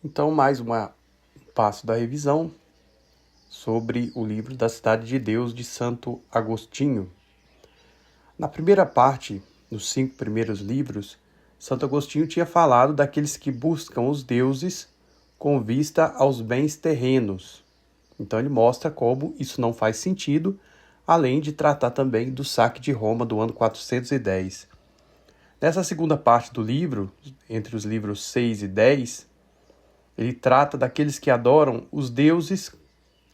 Então, mais um passo da revisão sobre o livro da Cidade de Deus de Santo Agostinho. Na primeira parte, nos 5 primeiros livros, Santo Agostinho tinha falado daqueles que buscam os deuses com vista aos bens terrenos. Então ele mostra como isso não faz sentido, além de tratar também do saque de Roma do ano 410. Nessa segunda parte do livro, entre os livros 6 e 10, ele trata daqueles que adoram os deuses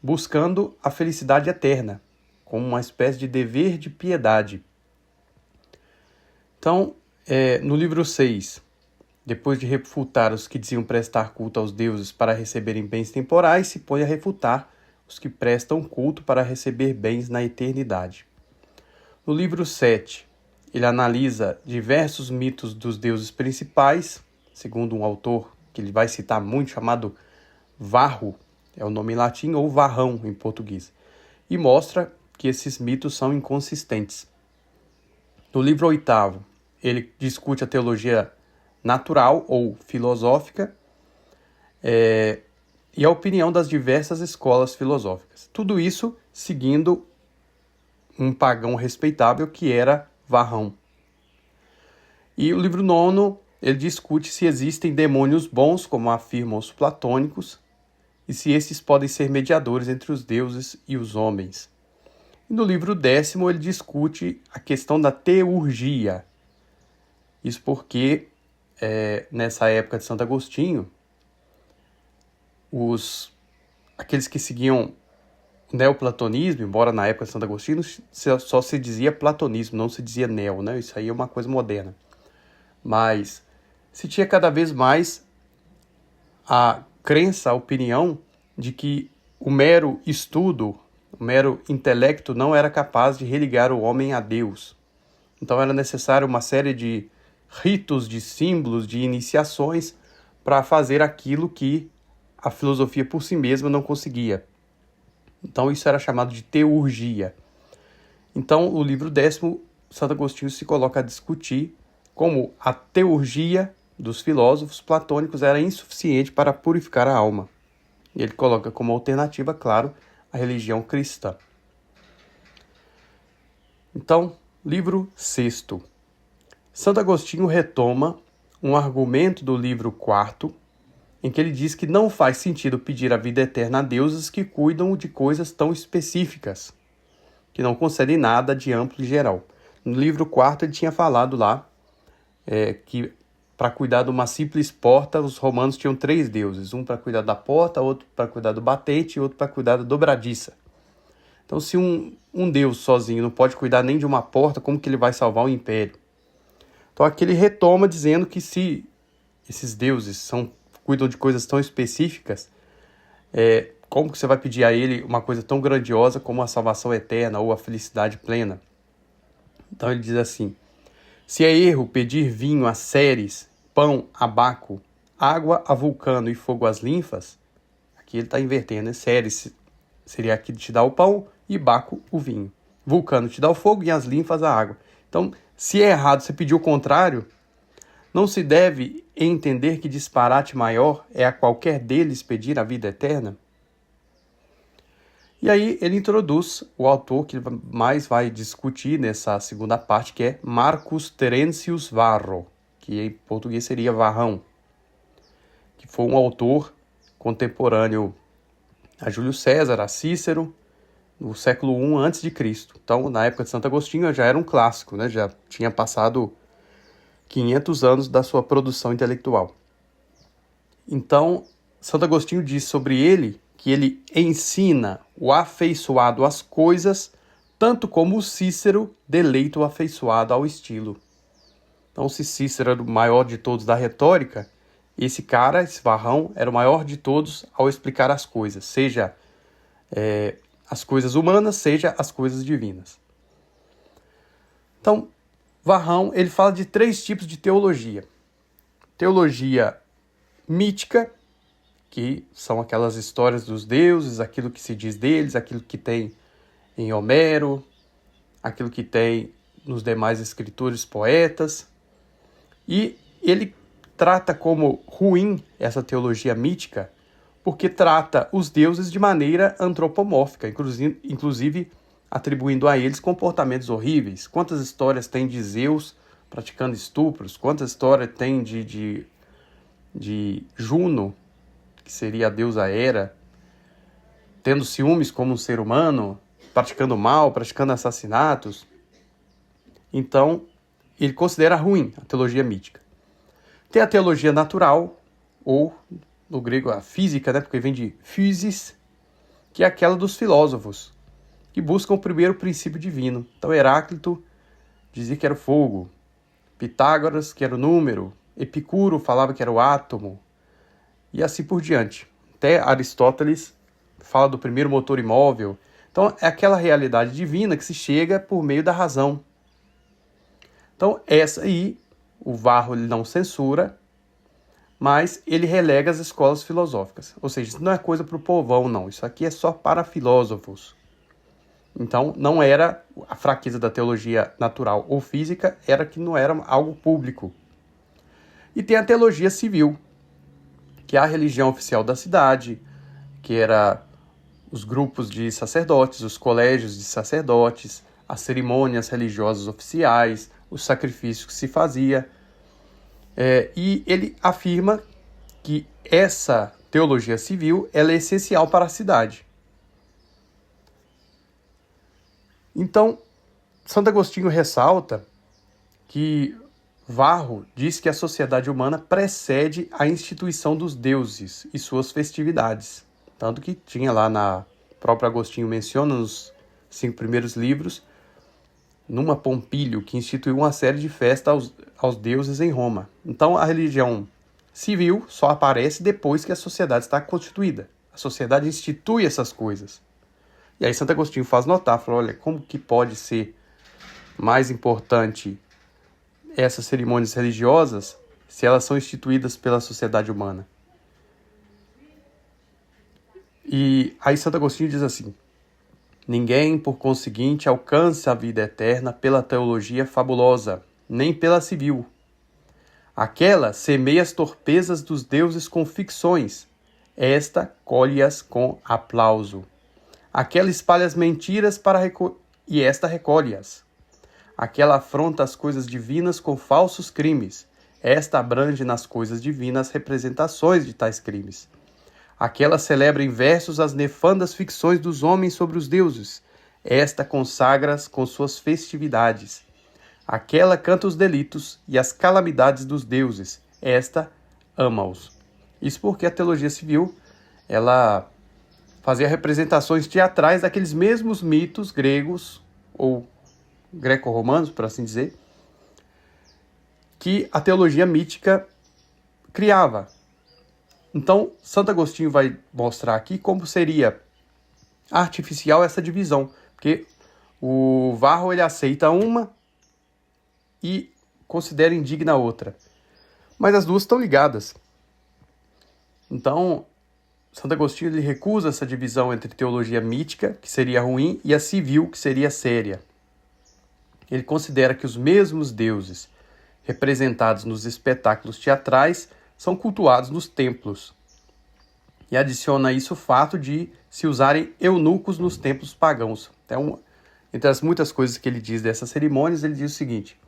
buscando a felicidade eterna, como uma espécie de dever de piedade. Então, no livro 6, depois de refutar os que diziam prestar culto aos deuses para receberem bens temporais, se põe a refutar os que prestam culto para receber bens na eternidade. No livro 7, ele analisa diversos mitos dos deuses principais, segundo um autor que ele vai citar muito, chamado Varro, é o nome em latim, ou Varrão em português, e mostra que esses mitos são inconsistentes. No livro 8, ele discute a teologia natural ou filosófica e a opinião das diversas escolas filosóficas. Tudo isso seguindo um pagão respeitável que era Varrão. E o livro 9, ele discute se existem demônios bons, como afirmam os platônicos, e se esses podem ser mediadores entre os deuses e os homens. E no livro 10, ele discute a questão da teurgia. Isso porque, nessa época de Santo Agostinho, aqueles que seguiam o neoplatonismo, embora na época de Santo Agostinho só se dizia platonismo, não se dizia neo, né? Isso aí é uma coisa moderna. Mas se tinha cada vez mais a crença, a opinião de que o mero estudo, o mero intelecto não era capaz de religar o homem a Deus. Então era necessário uma série de ritos, de símbolos, de iniciações para fazer aquilo que a filosofia por si mesma não conseguia. Então isso era chamado de teurgia. Então o livro 10, Santo Agostinho se coloca a discutir como a teurgia dos filósofos platônicos era insuficiente para purificar a alma. E ele coloca como alternativa, claro, a religião cristã. Então, livro 6. Santo Agostinho retoma um argumento do livro 4, em que ele diz que não faz sentido pedir a vida eterna a deuses que cuidam de coisas tão específicas, que não concedem nada de amplo e geral. No livro 4 ele tinha falado lá que para cuidar de uma simples porta, os romanos tinham 3 deuses. Um para cuidar da porta, outro para cuidar do batente e outro para cuidar da dobradiça. Então, se um deus sozinho não pode cuidar nem de uma porta, como que ele vai salvar o império? Então, aqui ele retoma dizendo que se esses deuses cuidam de coisas tão específicas, como que você vai pedir a ele uma coisa tão grandiosa como a salvação eterna ou a felicidade plena? Então, ele diz assim: se é erro pedir vinho a Ceres, pão a Baco, água a Vulcano e fogo às linfas, aqui ele está invertendo, né? Ceres seria aqui de te dar o pão e Baco o vinho. Vulcano te dá o fogo e as linfas a água. Então, se é errado você pedir o contrário, não se deve entender que disparate maior é a qualquer deles pedir a vida eterna? E aí ele introduz o autor que mais vai discutir nessa segunda parte, que é Marcus Terentius Varro, que em português seria Varrão, que foi um autor contemporâneo a Júlio César, a Cícero, no século I a.C. Então, na época de Santo Agostinho, já era um clássico, né? Já tinha passado 500 anos da sua produção intelectual. Então, Santo Agostinho diz sobre ele que ele ensina o afeiçoado às coisas, tanto como o Cícero deleita o afeiçoado ao estilo. Então, se Cícero era o maior de todos da retórica, esse cara, esse Varrão, era o maior de todos ao explicar as coisas, seja as coisas humanas, seja as coisas divinas. Então, Varrão, ele fala de 3 tipos de teologia. Teologia mítica, que são aquelas histórias dos deuses, aquilo que se diz deles, aquilo que tem em Homero, aquilo que tem nos demais escritores poetas. E ele trata como ruim essa teologia mítica porque trata os deuses de maneira antropomórfica, inclusive atribuindo a eles comportamentos horríveis. Quantas histórias tem de Zeus praticando estupros? Quantas histórias tem de Juno, que seria a deusa Hera, tendo ciúmes como um ser humano, praticando mal, praticando assassinatos? Então, ele considera ruim a teologia mítica. Tem a teologia natural, ou no grego a física, né, porque vem de physis, que é aquela dos filósofos, que buscam o primeiro princípio divino. Então, Heráclito dizia que era o fogo, Pitágoras que era o número, Epicuro falava que era o átomo, e assim por diante. Até Aristóteles fala do primeiro motor imóvel. Então, é aquela realidade divina que se chega por meio da razão. Então, essa aí, o Varro ele não censura, mas ele relega as escolas filosóficas. Ou seja, isso não é coisa para o povão, não. Isso aqui é só para filósofos. Então, não era a fraqueza da teologia natural ou física, era que não era algo público. E tem a teologia civil, que é a religião oficial da cidade, que era os grupos de sacerdotes, os colégios de sacerdotes, as cerimônias religiosas oficiais, os sacrifícios que se fazia. E ele afirma que essa teologia civil ela é essencial para a cidade. Então, Santo Agostinho ressalta que Varro diz que a sociedade humana precede a instituição dos deuses e suas festividades. Tanto que tinha lá na próprio Agostinho menciona nos 5 primeiros livros, numa Pompílio, que instituiu uma série de festas aos deuses em Roma. Então, a religião civil só aparece depois que a sociedade está constituída. A sociedade institui essas coisas. E aí Santo Agostinho faz notar, fala, olha, como que pode ser mais importante essas cerimônias religiosas se elas são instituídas pela sociedade humana? E aí Santo Agostinho diz assim, ninguém, por conseguinte, alcança a vida eterna pela teologia fabulosa, nem pela civil. Aquela semeia as torpezas dos deuses com ficções, esta colhe-as com aplauso. Aquela espalha as mentiras e esta recolhe-as. Aquela afronta as coisas divinas com falsos crimes, esta abrange nas coisas divinas representações de tais crimes. Aquela celebra em versos as nefandas ficções dos homens sobre os deuses, esta consagra-as com suas festividades. Aquela canta os delitos e as calamidades dos deuses, esta ama-os. Isso porque a teologia civil, ela fazia representações teatrais daqueles mesmos mitos gregos, ou greco-romanos, por assim dizer, que a teologia mítica criava. Então, Santo Agostinho vai mostrar aqui como seria artificial essa divisão, porque o Varro ele aceita uma e considera indigna a outra, mas as duas estão ligadas. Então, Santo Agostinho ele recusa essa divisão entre teologia mítica, que seria ruim, e a civil, que seria séria. Ele considera que os mesmos deuses representados nos espetáculos teatrais são cultuados nos templos. E adiciona a isso o fato de se usarem eunucos nos templos pagãos. Então, entre as muitas coisas que ele diz dessas cerimônias, ele diz o seguinte: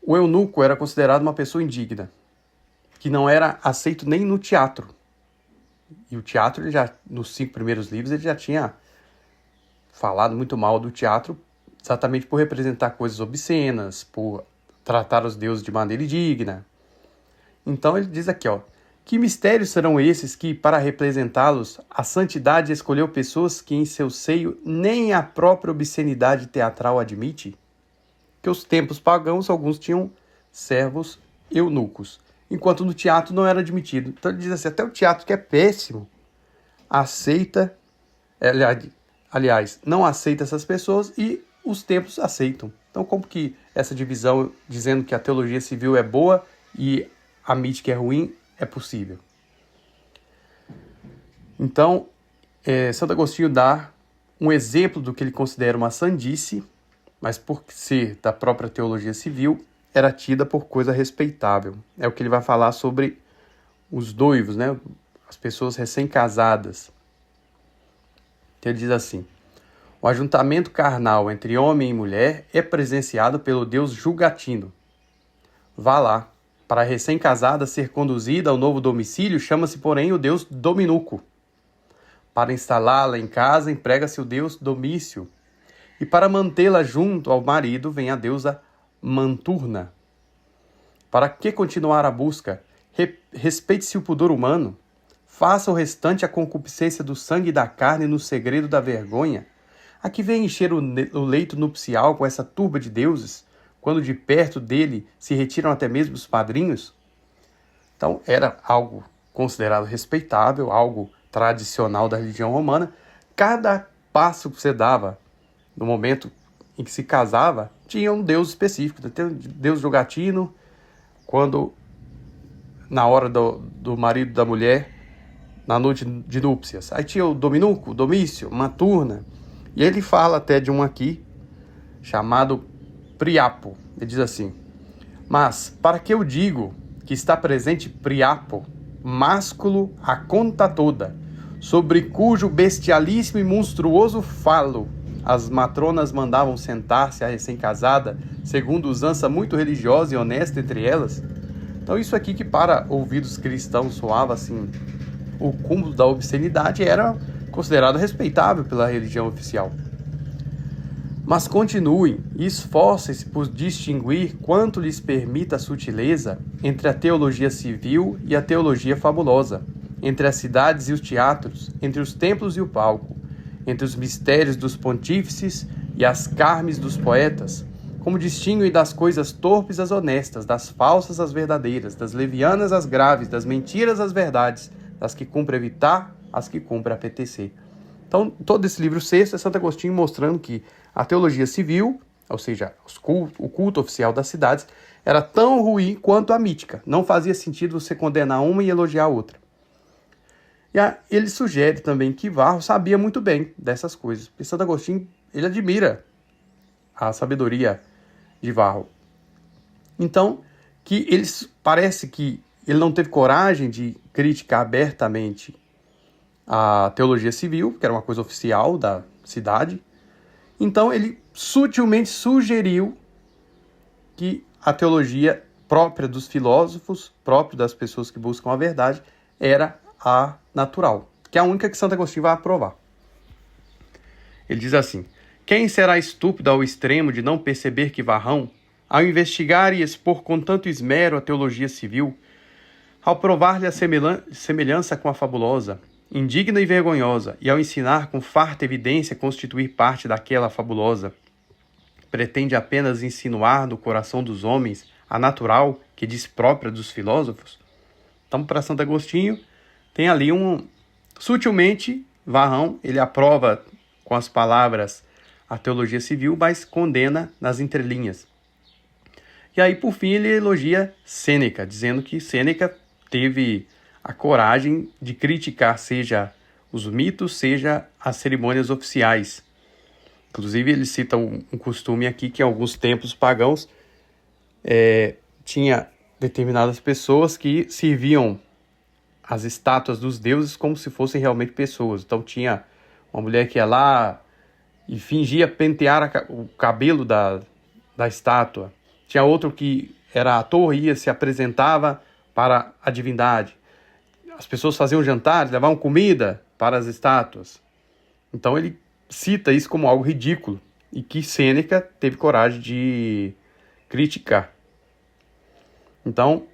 o eunuco era considerado uma pessoa indigna, que não era aceito nem no teatro. E o teatro, ele já, nos 5 primeiros livros, ele já tinha falado muito mal do teatro, exatamente por representar coisas obscenas, por tratar os deuses de maneira indigna. Então ele diz aqui, que mistérios serão esses que, para representá-los, a santidade escolheu pessoas que em seu seio nem a própria obscenidade teatral admite? Que os templos pagãos, alguns tinham servos eunucos, enquanto no teatro não era admitido. Então ele diz assim, até o teatro, que é péssimo, aceita, aliás, não aceita essas pessoas e os templos aceitam. Então como que essa divisão, dizendo que a teologia civil é boa e a mítica é ruim, é possível? Então, Santo Agostinho dá um exemplo do que ele considera uma sandice, mas por ser da própria teologia civil, era tida por coisa respeitável. É o que ele vai falar sobre os noivos, né? As pessoas recém-casadas. Então ele diz assim: o ajuntamento carnal entre homem e mulher é presenciado pelo Deus julgatino. Vá lá. Para a recém-casada ser conduzida ao novo domicílio, chama-se, porém, o Deus dominuco. Para instalá-la em casa, emprega-se o Deus domício. E para mantê-la junto ao marido, vem a deusa manturna. Para que continuar a busca? Respeite-se o pudor humano. Faça o restante a concupiscência do sangue e da carne no segredo da vergonha. A que vem encher o leito nupcial com essa turba de deuses, quando de perto dele se retiram até mesmo os padrinhos? Então, era algo considerado respeitável, algo tradicional da religião romana. Cada passo que você dava no momento em que se casava, tinha um deus específico. Tem um deus julgatino, quando na hora do marido e da mulher, na noite de núpcias. Aí tinha o Dominuco, o Domício, Maturna. E ele fala até de um aqui, chamado Priapo. Ele diz assim: mas, para que eu digo que está presente Priapo, másculo a conta toda, sobre cujo bestialíssimo e monstruoso falo as matronas mandavam sentar-se a recém-casada, segundo usança muito religiosa e honesta entre elas? Então isso aqui, que para ouvidos cristãos soava assim, o cúmulo da obscenidade, era considerado respeitável pela religião oficial. Mas continuem e esforcem-se por distinguir, quanto lhes permita a sutileza, entre a teologia civil e a teologia fabulosa, entre as cidades e os teatros, entre os templos e o palco, entre os mistérios dos pontífices e as carmes dos poetas, como distinguem das coisas torpes as honestas, das falsas as verdadeiras, das levianas as graves, das mentiras as verdades, das que cumpre evitar, as que cumpre apetecer. Então, todo esse livro sexto é Santo Agostinho mostrando que a teologia civil, ou seja, o culto oficial das cidades, era tão ruim quanto a mítica. Não fazia sentido você condenar uma e elogiar a outra. E ele sugere também que Varro sabia muito bem dessas coisas. Porque Santo Agostinho, ele admira a sabedoria de Varro. Então, parece que ele não teve coragem de criticar abertamente a teologia civil, que era uma coisa oficial da cidade. Então, ele sutilmente sugeriu que a teologia própria dos filósofos, própria das pessoas que buscam a verdade, era a natural, que é a única que Santo Agostinho vai aprovar. Ele diz assim: quem será estúpido ao extremo de não perceber que Varrão, ao investigar e expor com tanto esmero a teologia civil, ao provar-lhe a semelhança com a fabulosa, indigna e vergonhosa, e ao ensinar com farta evidência constituir parte daquela fabulosa, pretende apenas insinuar no coração dos homens a natural que diz própria dos filósofos? Então, para Santo Agostinho, tem ali sutilmente, Varrão, ele aprova com as palavras a teologia civil, mas condena nas entrelinhas. E aí, por fim, ele elogia Sêneca, dizendo que Sêneca teve a coragem de criticar seja os mitos, seja as cerimônias oficiais. Inclusive, ele cita um costume aqui que em alguns templos pagãos tinha determinadas pessoas que serviam as estátuas dos deuses como se fossem realmente pessoas. Então tinha uma mulher que ia lá e fingia pentear o cabelo da estátua. Tinha outro que era ator e se apresentava para a divindade. As pessoas faziam jantares, levavam comida para as estátuas. Então ele cita isso como algo ridículo e que Sêneca teve coragem de criticar. Então,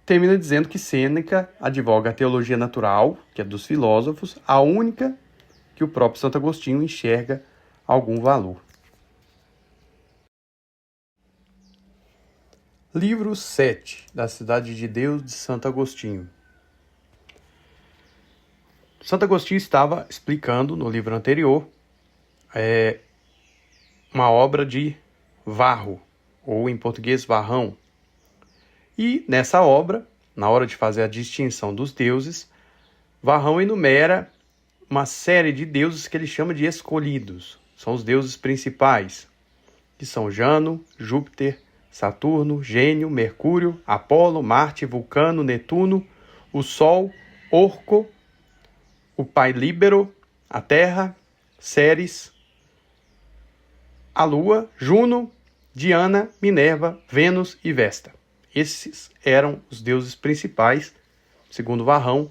termina dizendo que Sêneca advoga a teologia natural, que é dos filósofos, a única que o próprio Santo Agostinho enxerga algum valor. Livro 7, da Cidade de Deus de Santo Agostinho. Santo Agostinho estava explicando no livro anterior uma obra de Varro, ou em português Varrão. E nessa obra, na hora de fazer a distinção dos deuses, Varrão enumera uma série de deuses que ele chama de escolhidos. São os deuses principais, que são Jano, Júpiter, Saturno, Gênio, Mercúrio, Apolo, Marte, Vulcano, Netuno, o Sol, Orco, o pai Líbero, a Terra, Ceres, a Lua, Juno, Diana, Minerva, Vênus e Vesta. Esses eram os deuses principais, segundo Varrão,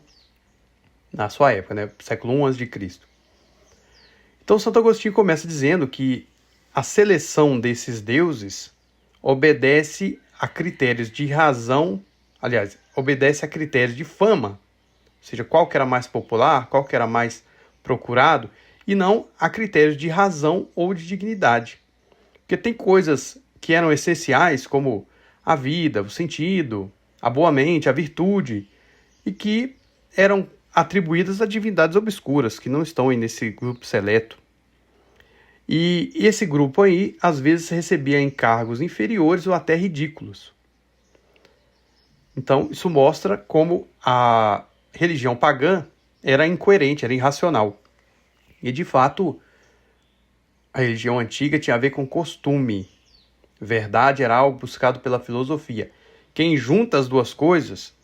na sua época, né? Século I a.C. Então Santo Agostinho começa dizendo que a seleção desses deuses obedece a critérios de razão, aliás, obedece a critérios de fama, ou seja, qual que era mais popular, qual que era mais procurado, e não a critérios de razão ou de dignidade. Porque tem coisas que eram essenciais, como a vida, o sentido, a boa mente, a virtude, e que eram atribuídas a divindades obscuras, que não estão aí nesse grupo seleto. E esse grupo aí, às vezes, recebia encargos inferiores ou até ridículos. Então, isso mostra como a religião pagã era incoerente, era irracional. E, de fato, a religião antiga tinha a ver com costume. Verdade era algo buscado pela filosofia. Quem junta as duas coisas,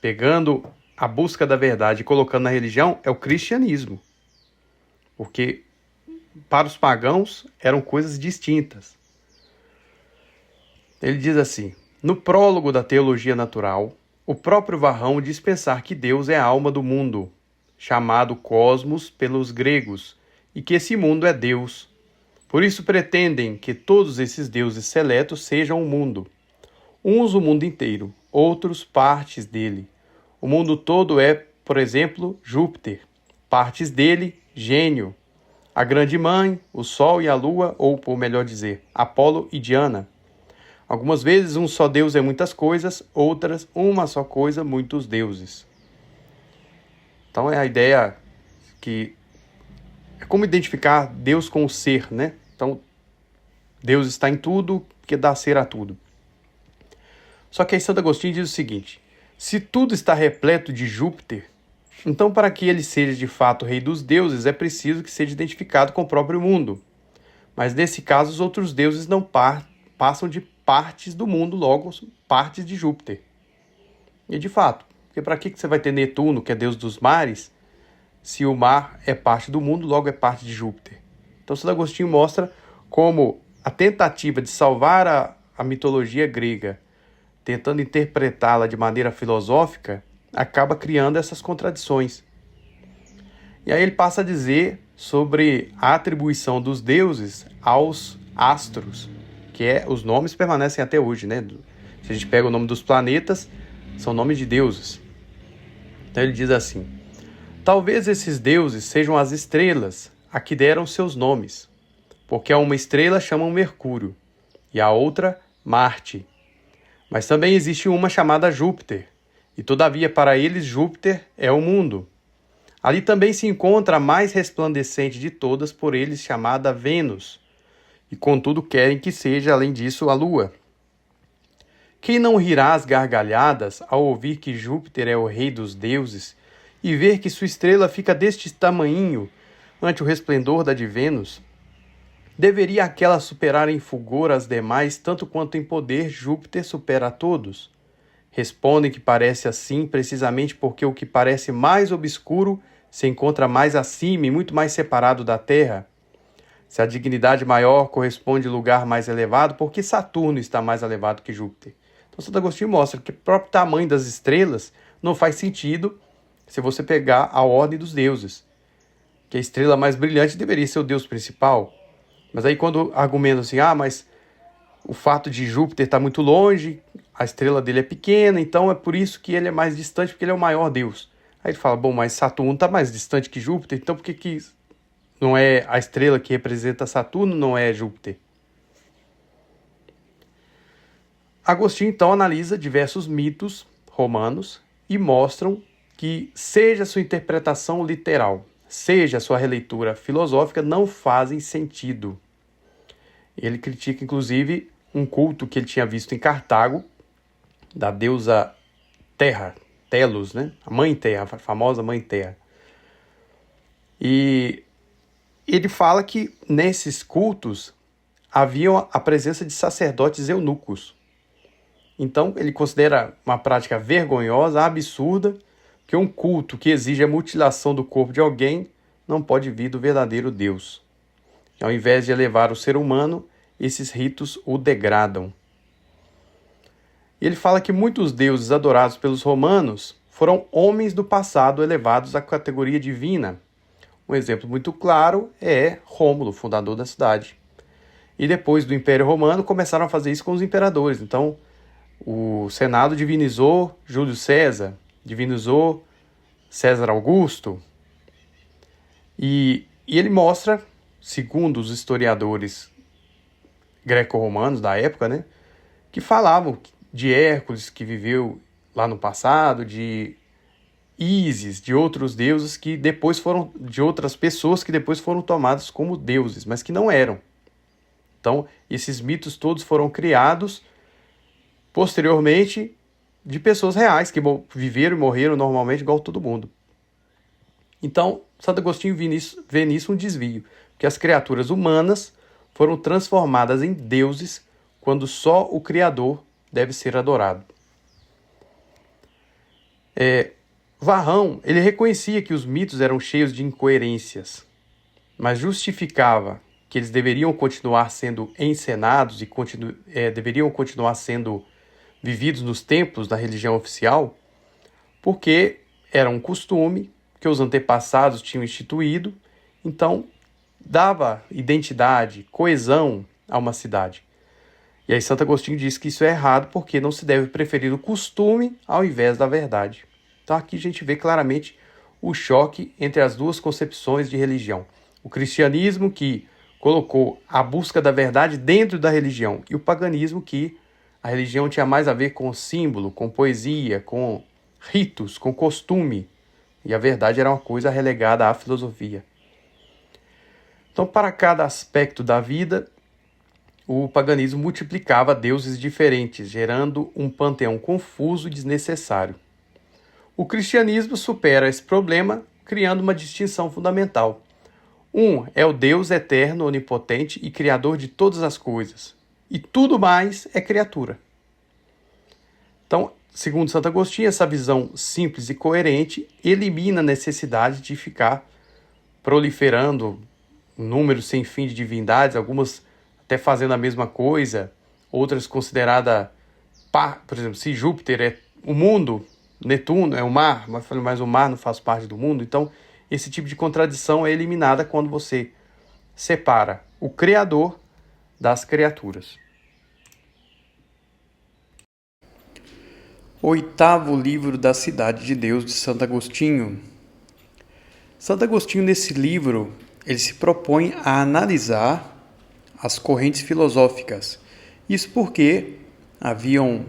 pegando a busca da verdade e colocando na religião, é o cristianismo. Porque para os pagãos eram coisas distintas. Ele diz assim: no prólogo da Teologia Natural, o próprio Varrão diz pensar que Deus é a alma do mundo, chamado cosmos pelos gregos, e que esse mundo é Deus. Por isso pretendem que todos esses deuses seletos sejam o mundo. Uns o mundo inteiro, outros partes dele. O mundo todo é, por exemplo, Júpiter, partes dele, Gênio, a grande mãe, o Sol e a Lua, ou, por melhor dizer, Apolo e Diana. Algumas vezes um só Deus é muitas coisas, outras uma só coisa, muitos deuses. Então é a ideia que é como identificar Deus com o ser, né? Então, Deus está em tudo, que dá ser a tudo. Só que aí Santo Agostinho diz o seguinte: se tudo está repleto de Júpiter, então para que ele seja de fato rei dos deuses, é preciso que seja identificado com o próprio mundo. Mas nesse caso, os outros deuses não passam de partes do mundo, logo partes de Júpiter. E de fato, porque para que você vai ter Netuno, que é deus dos mares, se o mar é parte do mundo, logo é parte de Júpiter? Então Santo Agostinho mostra como a tentativa de salvar a mitologia grega, tentando interpretá-la de maneira filosófica, acaba criando essas contradições. E aí ele passa a dizer sobre a atribuição dos deuses aos astros, que os nomes permanecem até hoje, né? Se a gente pega o nome dos planetas, são nomes de deuses. Então ele diz assim: talvez esses deuses sejam as estrelas a que deram seus nomes, porque a uma estrela chamam Mercúrio e a outra Marte. Mas também existe uma chamada Júpiter, e todavia para eles Júpiter é o mundo. Ali também se encontra a mais resplandecente de todas, por eles chamada Vênus, e contudo querem que seja, além disso, a Lua. Quem não rirá às gargalhadas ao ouvir que Júpiter é o rei dos deuses e ver que sua estrela fica deste tamanhinho ante o resplendor da de Vênus? Deveria aquela superar em fulgor as demais, tanto quanto em poder Júpiter supera a todos? Respondem que parece assim precisamente porque o que parece mais obscuro se encontra mais acima e muito mais separado da Terra. Se a dignidade maior corresponde ao lugar mais elevado, por que Saturno está mais elevado que Júpiter? Então Santo Agostinho mostra que o próprio tamanho das estrelas não faz sentido se você pegar a ordem dos deuses. Que a estrela mais brilhante deveria ser o deus principal. Mas aí quando argumentam assim, mas o fato de Júpiter estar muito longe, a estrela dele é pequena, então é por isso que ele é mais distante, porque ele é o maior deus. Aí ele fala, bom, mas Saturno está mais distante que Júpiter, então por que não é a estrela que representa Saturno, não é Júpiter? Agostinho então analisa diversos mitos romanos e mostram que, seja sua interpretação literal, seja sua releitura filosófica, não fazem sentido. Ele critica, inclusive, um culto que ele tinha visto em Cartago, da deusa Terra, Telos, né? A Mãe Terra, a famosa Mãe Terra. E ele fala que nesses cultos havia a presença de sacerdotes eunucos. Então, ele considera uma prática vergonhosa, absurda, que um culto que exige a mutilação do corpo de alguém não pode vir do verdadeiro Deus. Ao invés de elevar o ser humano, esses ritos o degradam. E ele fala que muitos deuses adorados pelos romanos foram homens do passado elevados à categoria divina. Um exemplo muito claro é Rômulo, fundador da cidade. E depois do Império Romano começaram a fazer isso com os imperadores. Então, o Senado divinizou Júlio César, divinizou César Augusto. E ele mostra, segundo os historiadores greco-romanos da época, né, que falavam de Hércules, que viveu lá no passado, de Ísis, de outros deuses que depois foram, de outras pessoas que depois foram tomadas como deuses, mas que não eram. Então, esses mitos todos foram criados posteriormente de pessoas reais, que viveram e morreram normalmente igual todo mundo. Então, Santo Agostinho vê nisso um desvio, que as criaturas humanas foram transformadas em deuses quando só o Criador deve ser adorado. Varrão, ele reconhecia que os mitos eram cheios de incoerências, mas justificava que eles deveriam continuar sendo encenados e deveriam continuar sendo vividos nos templos da religião oficial, porque era um costume que os antepassados tinham instituído, então dava identidade, coesão a uma cidade. E aí Santo Agostinho diz que isso é errado porque não se deve preferir o costume ao invés da verdade. Então aqui a gente vê claramente o choque entre as duas concepções de religião. O cristianismo, que colocou a busca da verdade dentro da religião, e o paganismo, que a religião tinha mais a ver com símbolo, com poesia, com ritos, com costume, e a verdade era uma coisa relegada à filosofia. Então, para cada aspecto da vida, o paganismo multiplicava deuses diferentes, gerando um panteão confuso e desnecessário. O cristianismo supera esse problema, criando uma distinção fundamental. Um é o Deus eterno, onipotente e criador de todas as coisas, e tudo mais é criatura. Então, segundo Santo Agostinho, essa visão simples e coerente elimina a necessidade de ficar proliferando um número sem fim de divindades, algumas até fazendo a mesma coisa, outras consideradas, por exemplo, se Júpiter é o mundo, Netuno é o mar, mas o mar não faz parte do mundo. Então, esse tipo de contradição é eliminada quando você separa o Criador das criaturas. Oitavo livro da Cidade de Deus, de Santo Agostinho. Santo Agostinho, nesse livro, ele se propõe a analisar as correntes filosóficas. Isso porque haviam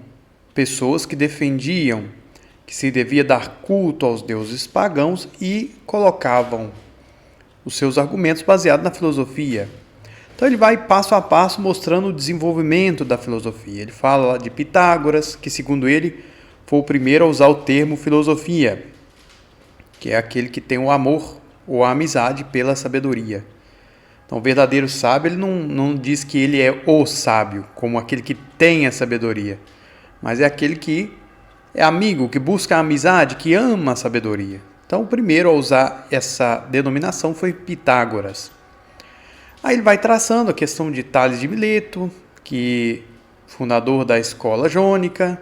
pessoas que defendiam que se devia dar culto aos deuses pagãos e colocavam os seus argumentos baseados na filosofia. Então ele vai passo a passo mostrando o desenvolvimento da filosofia. Ele fala de Pitágoras, que segundo ele foi o primeiro a usar o termo filosofia, que é aquele que tem o amor ou a amizade pela sabedoria. Então o verdadeiro sábio, ele não diz que ele é o sábio, como aquele que tem a sabedoria, mas é aquele que é amigo, que busca a amizade, que ama a sabedoria. Então o primeiro a usar essa denominação foi Pitágoras. Aí ele vai traçando a questão de Tales de Mileto, que fundador da escola jônica,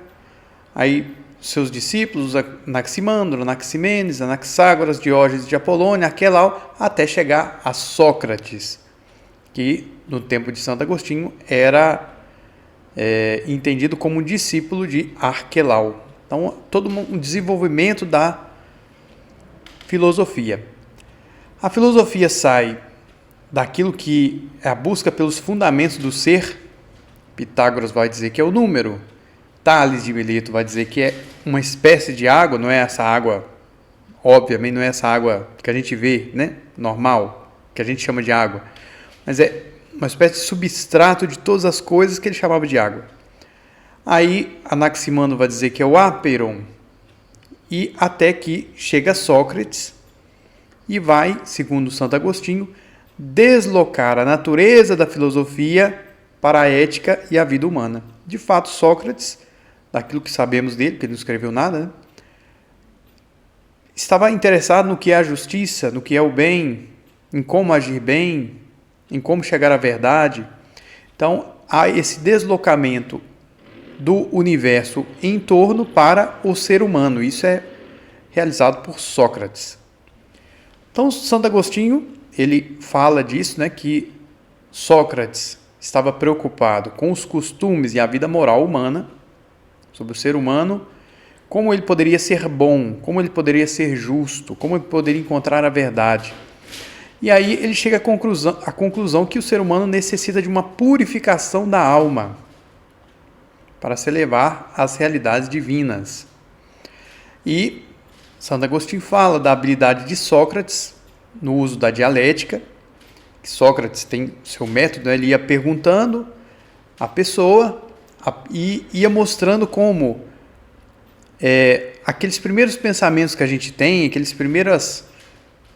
aí seus discípulos, Anaximandro, Anaximenes, Anaxágoras, Diógenes de Apolônia, Aquelau, até chegar a Sócrates, que no tempo de Santo Agostinho era entendido como um discípulo de Arquelau. Então, todo um desenvolvimento da filosofia. A filosofia sai daquilo que é a busca pelos fundamentos do ser. Pitágoras vai dizer que é o número. Tales de Mileto vai dizer que é uma espécie de água, não é essa água, obviamente não é essa água que a gente vê, né, normal, que a gente chama de água, mas é uma espécie de substrato de todas as coisas que ele chamava de água. Aí Anaximandro vai dizer que é o áperon, e até que chega Sócrates e vai, segundo Santo Agostinho, deslocar a natureza da filosofia para a ética e a vida humana. De fato, Sócrates, daquilo que sabemos dele, porque ele não escreveu nada, né, estava interessado no que é a justiça, no que é o bem, em como agir bem, em como chegar à verdade. Então, há esse deslocamento do universo em torno para o ser humano. Isso é realizado por Sócrates. Então, Santo Agostinho, ele fala disso, né, que Sócrates estava preocupado com os costumes e a vida moral humana, sobre o ser humano, como ele poderia ser bom, como ele poderia ser justo, como ele poderia encontrar a verdade. E aí ele chega à conclusão que o ser humano necessita de uma purificação da alma para se elevar às realidades divinas. E Santo Agostinho fala da habilidade de Sócrates no uso da dialética, que Sócrates tem seu método, né? Ele ia perguntando à pessoa e ia mostrando como aqueles primeiros pensamentos que a gente tem, aquelas primeiras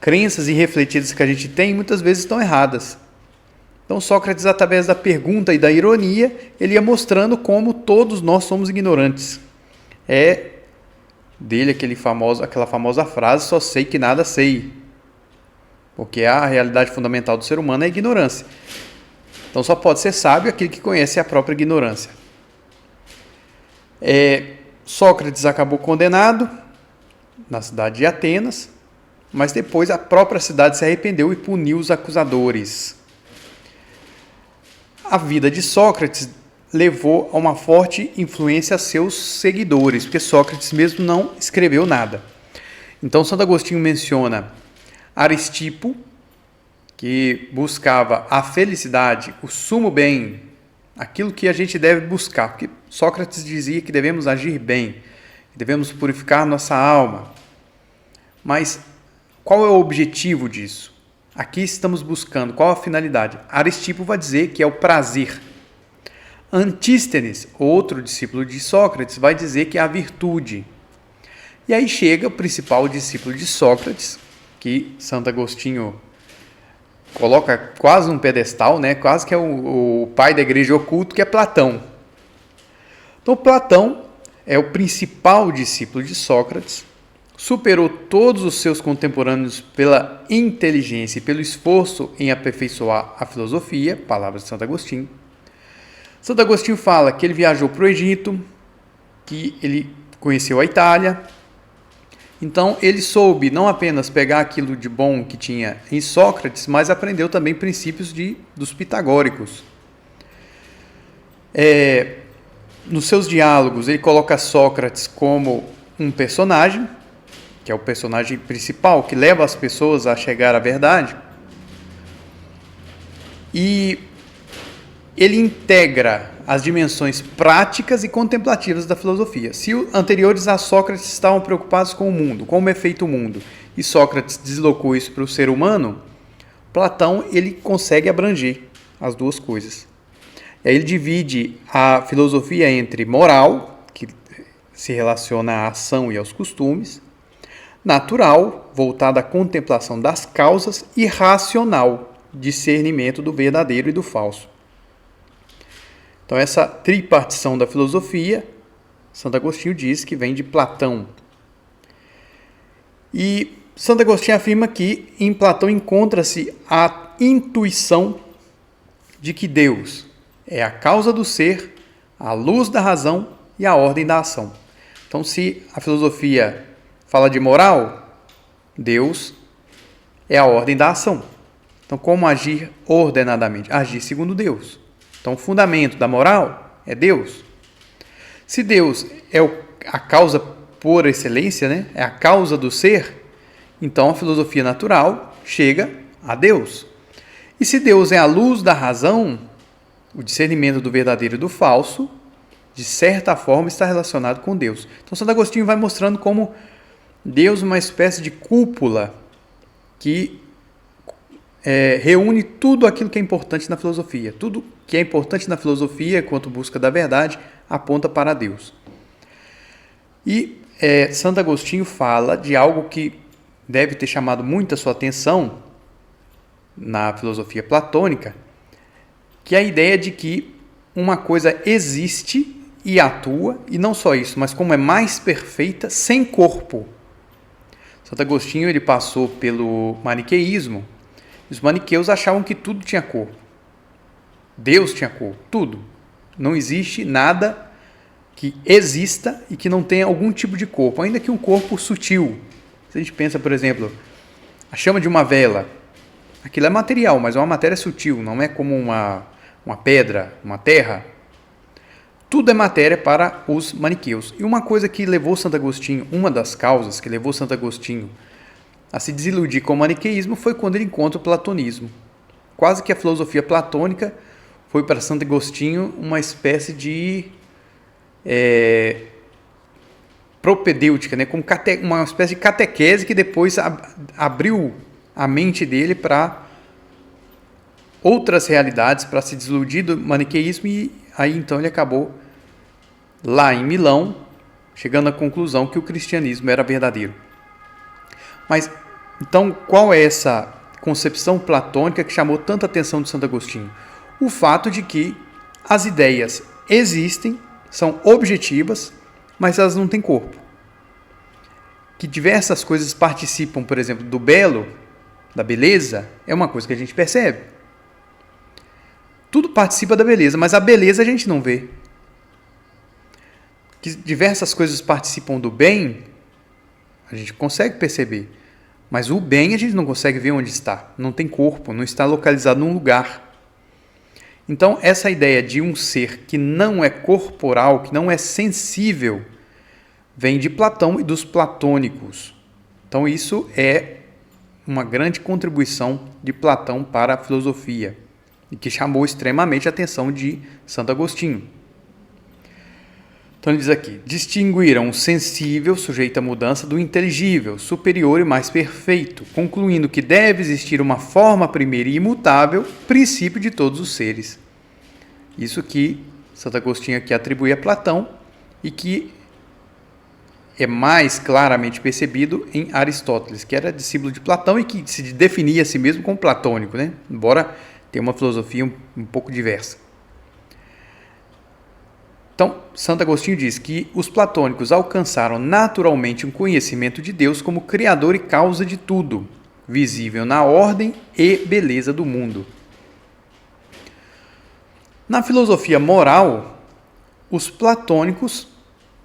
crenças irrefletidas que a gente tem, muitas vezes estão erradas. Então Sócrates, através da pergunta e da ironia, ele ia mostrando como todos nós somos ignorantes. É dele aquela famosa frase, só sei que nada sei. Porque a realidade fundamental do ser humano é a ignorância. Então só pode ser sábio aquele que conhece a própria ignorância. Sócrates acabou condenado na cidade de Atenas, mas depois a própria cidade se arrependeu e puniu os acusadores. A vida de Sócrates levou a uma forte influência a seus seguidores, porque Sócrates mesmo não escreveu nada. Então Santo Agostinho menciona Aristipo, que buscava a felicidade, o sumo bem, aquilo que a gente deve buscar, porque Sócrates dizia que devemos agir bem, que devemos purificar nossa alma. Mas qual é o objetivo disso? Aqui estamos buscando, qual a finalidade? Aristipo vai dizer que é o prazer. Antístenes, outro discípulo de Sócrates, vai dizer que é a virtude. E aí chega o principal discípulo de Sócrates, que Santo Agostinho coloca quase um pedestal, né? Quase que é o pai da igreja oculto, que é Platão. Então, Platão é o principal discípulo de Sócrates, superou todos os seus contemporâneos pela inteligência e pelo esforço em aperfeiçoar a filosofia, palavras de Santo Agostinho. Santo Agostinho fala que ele viajou para o Egito, que ele conheceu a Itália. Então, ele soube não apenas pegar aquilo de bom que tinha em Sócrates, mas aprendeu também princípios dos pitagóricos. Nos seus diálogos, ele coloca Sócrates como um personagem, que é o personagem principal, que leva as pessoas a chegar à verdade. E ele integra as dimensões práticas e contemplativas da filosofia. Se anteriores a Sócrates estavam preocupados com o mundo, como é feito o mundo, e Sócrates deslocou isso para o ser humano, Platão ele consegue abranger as duas coisas. E aí ele divide a filosofia entre moral, que se relaciona à ação e aos costumes, natural, voltada à contemplação das causas, e racional, discernimento do verdadeiro e do falso. Então, essa tripartição da filosofia, Santo Agostinho diz que vem de Platão. E Santo Agostinho afirma que em Platão encontra-se a intuição de que Deus é a causa do ser, a luz da razão e a ordem da ação. Então, se a filosofia fala de moral, Deus é a ordem da ação. Então, como agir ordenadamente? Agir segundo Deus. Então, o fundamento da moral é Deus. Se Deus é a causa por excelência, né? É a causa do ser, então a filosofia natural chega a Deus. E se Deus é a luz da razão, o discernimento do verdadeiro e do falso, de certa forma, está relacionado com Deus. Então, Santo Agostinho vai mostrando como Deus é uma espécie de cúpula que reúne tudo aquilo que é importante na filosofia. Tudo que é importante na filosofia, quanto busca da verdade, aponta para Deus. E Santo Agostinho fala de algo que deve ter chamado muito a sua atenção na filosofia platônica, que é a ideia de que uma coisa existe e atua, e não só isso, mas como é mais perfeita, sem corpo. Santo Agostinho ele passou pelo maniqueísmo. Os maniqueus achavam que tudo tinha corpo. Deus tinha corpo, tudo. Não existe nada que exista e que não tenha algum tipo de corpo, ainda que um corpo sutil. Se a gente pensa, por exemplo, a chama de uma vela, aquilo é material, mas é uma matéria sutil, não é como uma pedra, uma terra. Tudo é matéria para os maniqueus. E uma coisa que levou Santo Agostinho, uma das causas que levou Santo Agostinho a se desiludir com o maniqueísmo foi quando ele encontra o platonismo. Quase que a filosofia platônica foi para Santo Agostinho uma espécie de propedêutica, né? Como uma espécie de catequese que depois abriu a mente dele para outras realidades, para se desiludir do maniqueísmo, e aí então ele acabou lá em Milão, chegando à conclusão que o cristianismo era verdadeiro. Mas, então, qual é essa concepção platônica que chamou tanta atenção de Santo Agostinho? O fato de que as ideias existem, são objetivas, mas elas não têm corpo. Que diversas coisas participam, por exemplo, do belo, da beleza, é uma coisa que a gente percebe. Tudo participa da beleza, mas a beleza a gente não vê. Que diversas coisas participam do bem, a gente consegue perceber. Mas o bem a gente não consegue ver onde está. Não tem corpo, não está localizado num lugar. Então, essa ideia de um ser que não é corporal, que não é sensível, vem de Platão e dos platônicos. Então, isso é uma grande contribuição de Platão para a filosofia e que chamou extremamente a atenção de Santo Agostinho. Então ele diz aqui, distinguiram o sensível, sujeito à mudança, do inteligível, superior e mais perfeito, concluindo que deve existir uma forma primeira e imutável, princípio de todos os seres. Isso que Santo Agostinho aqui atribui a Platão e que é mais claramente percebido em Aristóteles, que era discípulo de Platão e que se definia a si mesmo como platônico, né? Embora tenha uma filosofia um pouco diversa. Então, Santo Agostinho diz que os platônicos alcançaram naturalmente um conhecimento de Deus como criador e causa de tudo, visível na ordem e beleza do mundo. Na filosofia moral, os platônicos,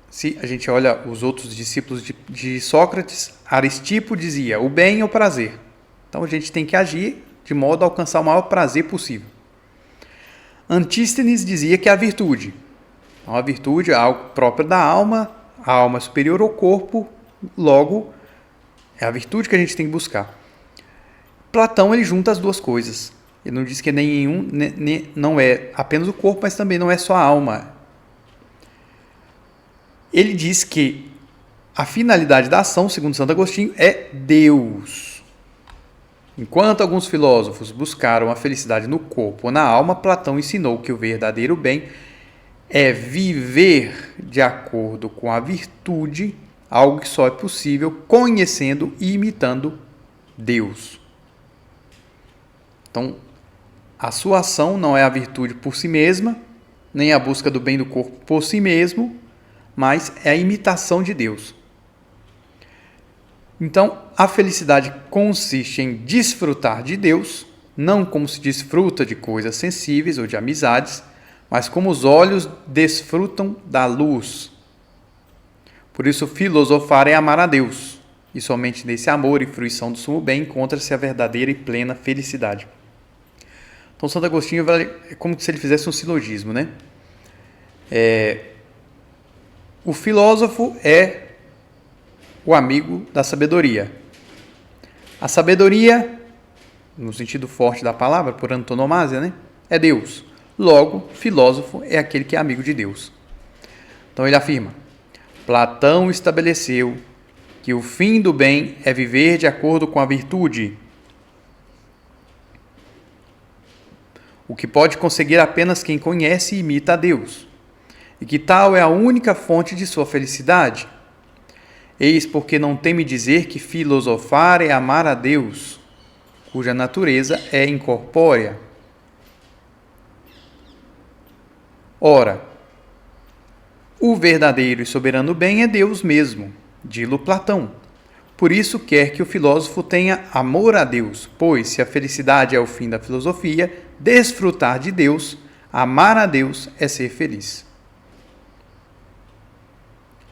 se a gente olha os outros discípulos de Sócrates, Aristipo dizia o bem e o prazer. Então a gente tem que agir de modo a alcançar o maior prazer possível. Antístenes dizia que a virtude. A virtude é algo próprio da alma, a alma é superior ao corpo, logo é a virtude que a gente tem que buscar. Platão ele junta as duas coisas. Ele não diz que não é apenas o corpo, mas também não é só a alma. Ele diz que a finalidade da ação, segundo Santo Agostinho, é Deus. Enquanto alguns filósofos buscaram a felicidade no corpo ou na alma, Platão ensinou que o verdadeiro bem é viver de acordo com a virtude, algo que só é possível conhecendo e imitando Deus. Então, a sua ação não é a virtude por si mesma, nem a busca do bem do corpo por si mesmo, mas é a imitação de Deus. Então, a felicidade consiste em desfrutar de Deus, não como se desfruta de coisas sensíveis ou de amizades, mas como os olhos desfrutam da luz. Por isso, filosofar é amar a Deus, e somente nesse amor e fruição do sumo bem encontra-se a verdadeira e plena felicidade. Então, Santo Agostinho é como se ele fizesse um silogismo, né? O filósofo é o amigo da sabedoria. A sabedoria, no sentido forte da palavra, por antonomasia, né? É Deus. Logo, filósofo é aquele que é amigo de Deus. Então ele afirma, Platão estabeleceu que o fim do bem é viver de acordo com a virtude, o que pode conseguir apenas quem conhece e imita a Deus, e que tal é a única fonte de sua felicidade. Eis porque não teme dizer que filosofar é amar a Deus, cuja natureza é incorpórea. Ora, o verdadeiro e soberano bem é Deus mesmo, dilo Platão. Por isso quer que o filósofo tenha amor a Deus, pois se a felicidade é o fim da filosofia, desfrutar de Deus, amar a Deus é ser feliz.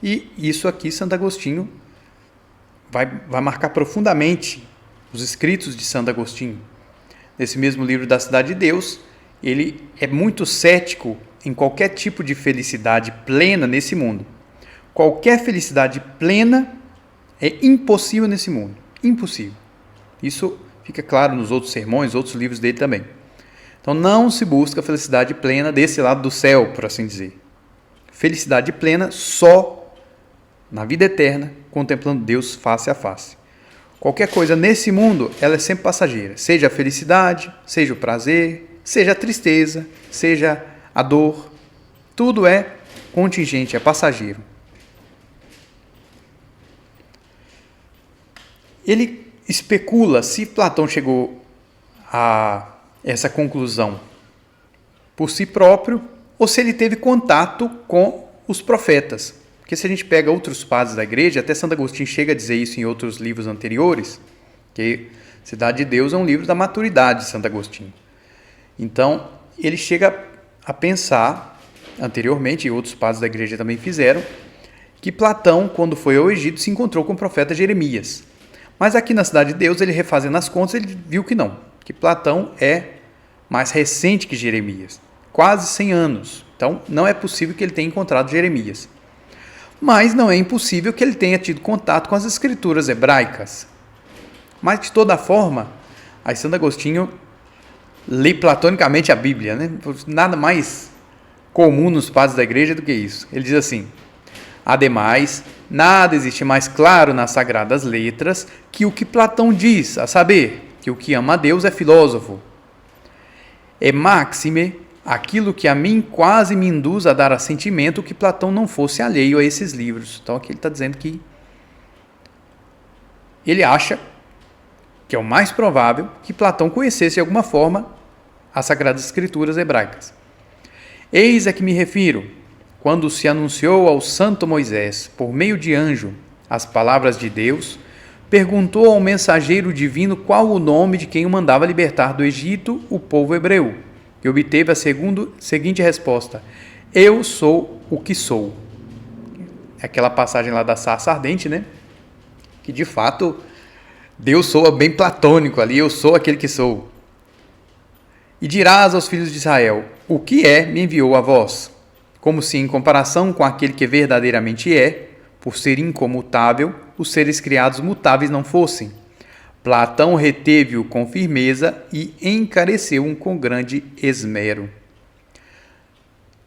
E isso aqui Santo Agostinho vai marcar profundamente os escritos de Santo Agostinho. Nesse mesmo livro da Cidade de Deus, ele é muito cético em qualquer tipo de felicidade plena nesse mundo. Qualquer felicidade plena é impossível nesse mundo. Impossível. Isso fica claro nos outros sermões, outros livros dele também. Então não se busca felicidade plena desse lado do céu, por assim dizer. Felicidade plena só na vida eterna, contemplando Deus face a face. Qualquer coisa nesse mundo, ela é sempre passageira. Seja a felicidade, seja o prazer, seja a tristeza, seja a dor. Tudo é contingente, é passageiro. Ele especula se Platão chegou a essa conclusão por si próprio ou se ele teve contato com os profetas. Porque se a gente pega outros padres da igreja, até Santo Agostinho chega a dizer isso em outros livros anteriores, que Cidade de Deus é um livro da maturidade de Santo Agostinho. Então, ele chega a pensar, anteriormente, e outros padres da igreja também fizeram, que Platão, quando foi ao Egito, se encontrou com o profeta Jeremias. Mas aqui na Cidade de Deus, ele refazendo as contas, ele viu que não, que Platão é mais recente que Jeremias, quase 100 anos. Então, não é possível que ele tenha encontrado Jeremias. Mas não é impossível que ele tenha tido contato com as escrituras hebraicas. Mas, de toda forma, aí Santo Agostinho lê platonicamente a Bíblia, né? Nada mais comum nos padres da igreja do que isso. Ele diz assim: ademais, nada existe mais claro nas sagradas letras que o que Platão diz, a saber, que o que ama a Deus é filósofo. É maxime aquilo que a mim quase me induz a dar assentimento que Platão não fosse alheio a esses livros. Então aqui ele está dizendo que ele acha que é o mais provável que Platão conhecesse de alguma forma as Sagradas Escrituras hebraicas. Eis a que me refiro, quando se anunciou ao santo Moisés, por meio de anjo, as palavras de Deus, perguntou ao mensageiro divino qual o nome de quem o mandava libertar do Egito o povo hebreu, e obteve a seguinte resposta: eu sou o que sou. Aquela passagem lá da sarça ardente, né? Que de fato Deus soa bem platônico ali, eu sou aquele que sou. E dirás aos filhos de Israel: o que é me enviou a vós? Como se em comparação com aquele que verdadeiramente é, por ser incomutável, os seres criados mutáveis não fossem. Platão reteve-o com firmeza e encareceu-o com grande esmero.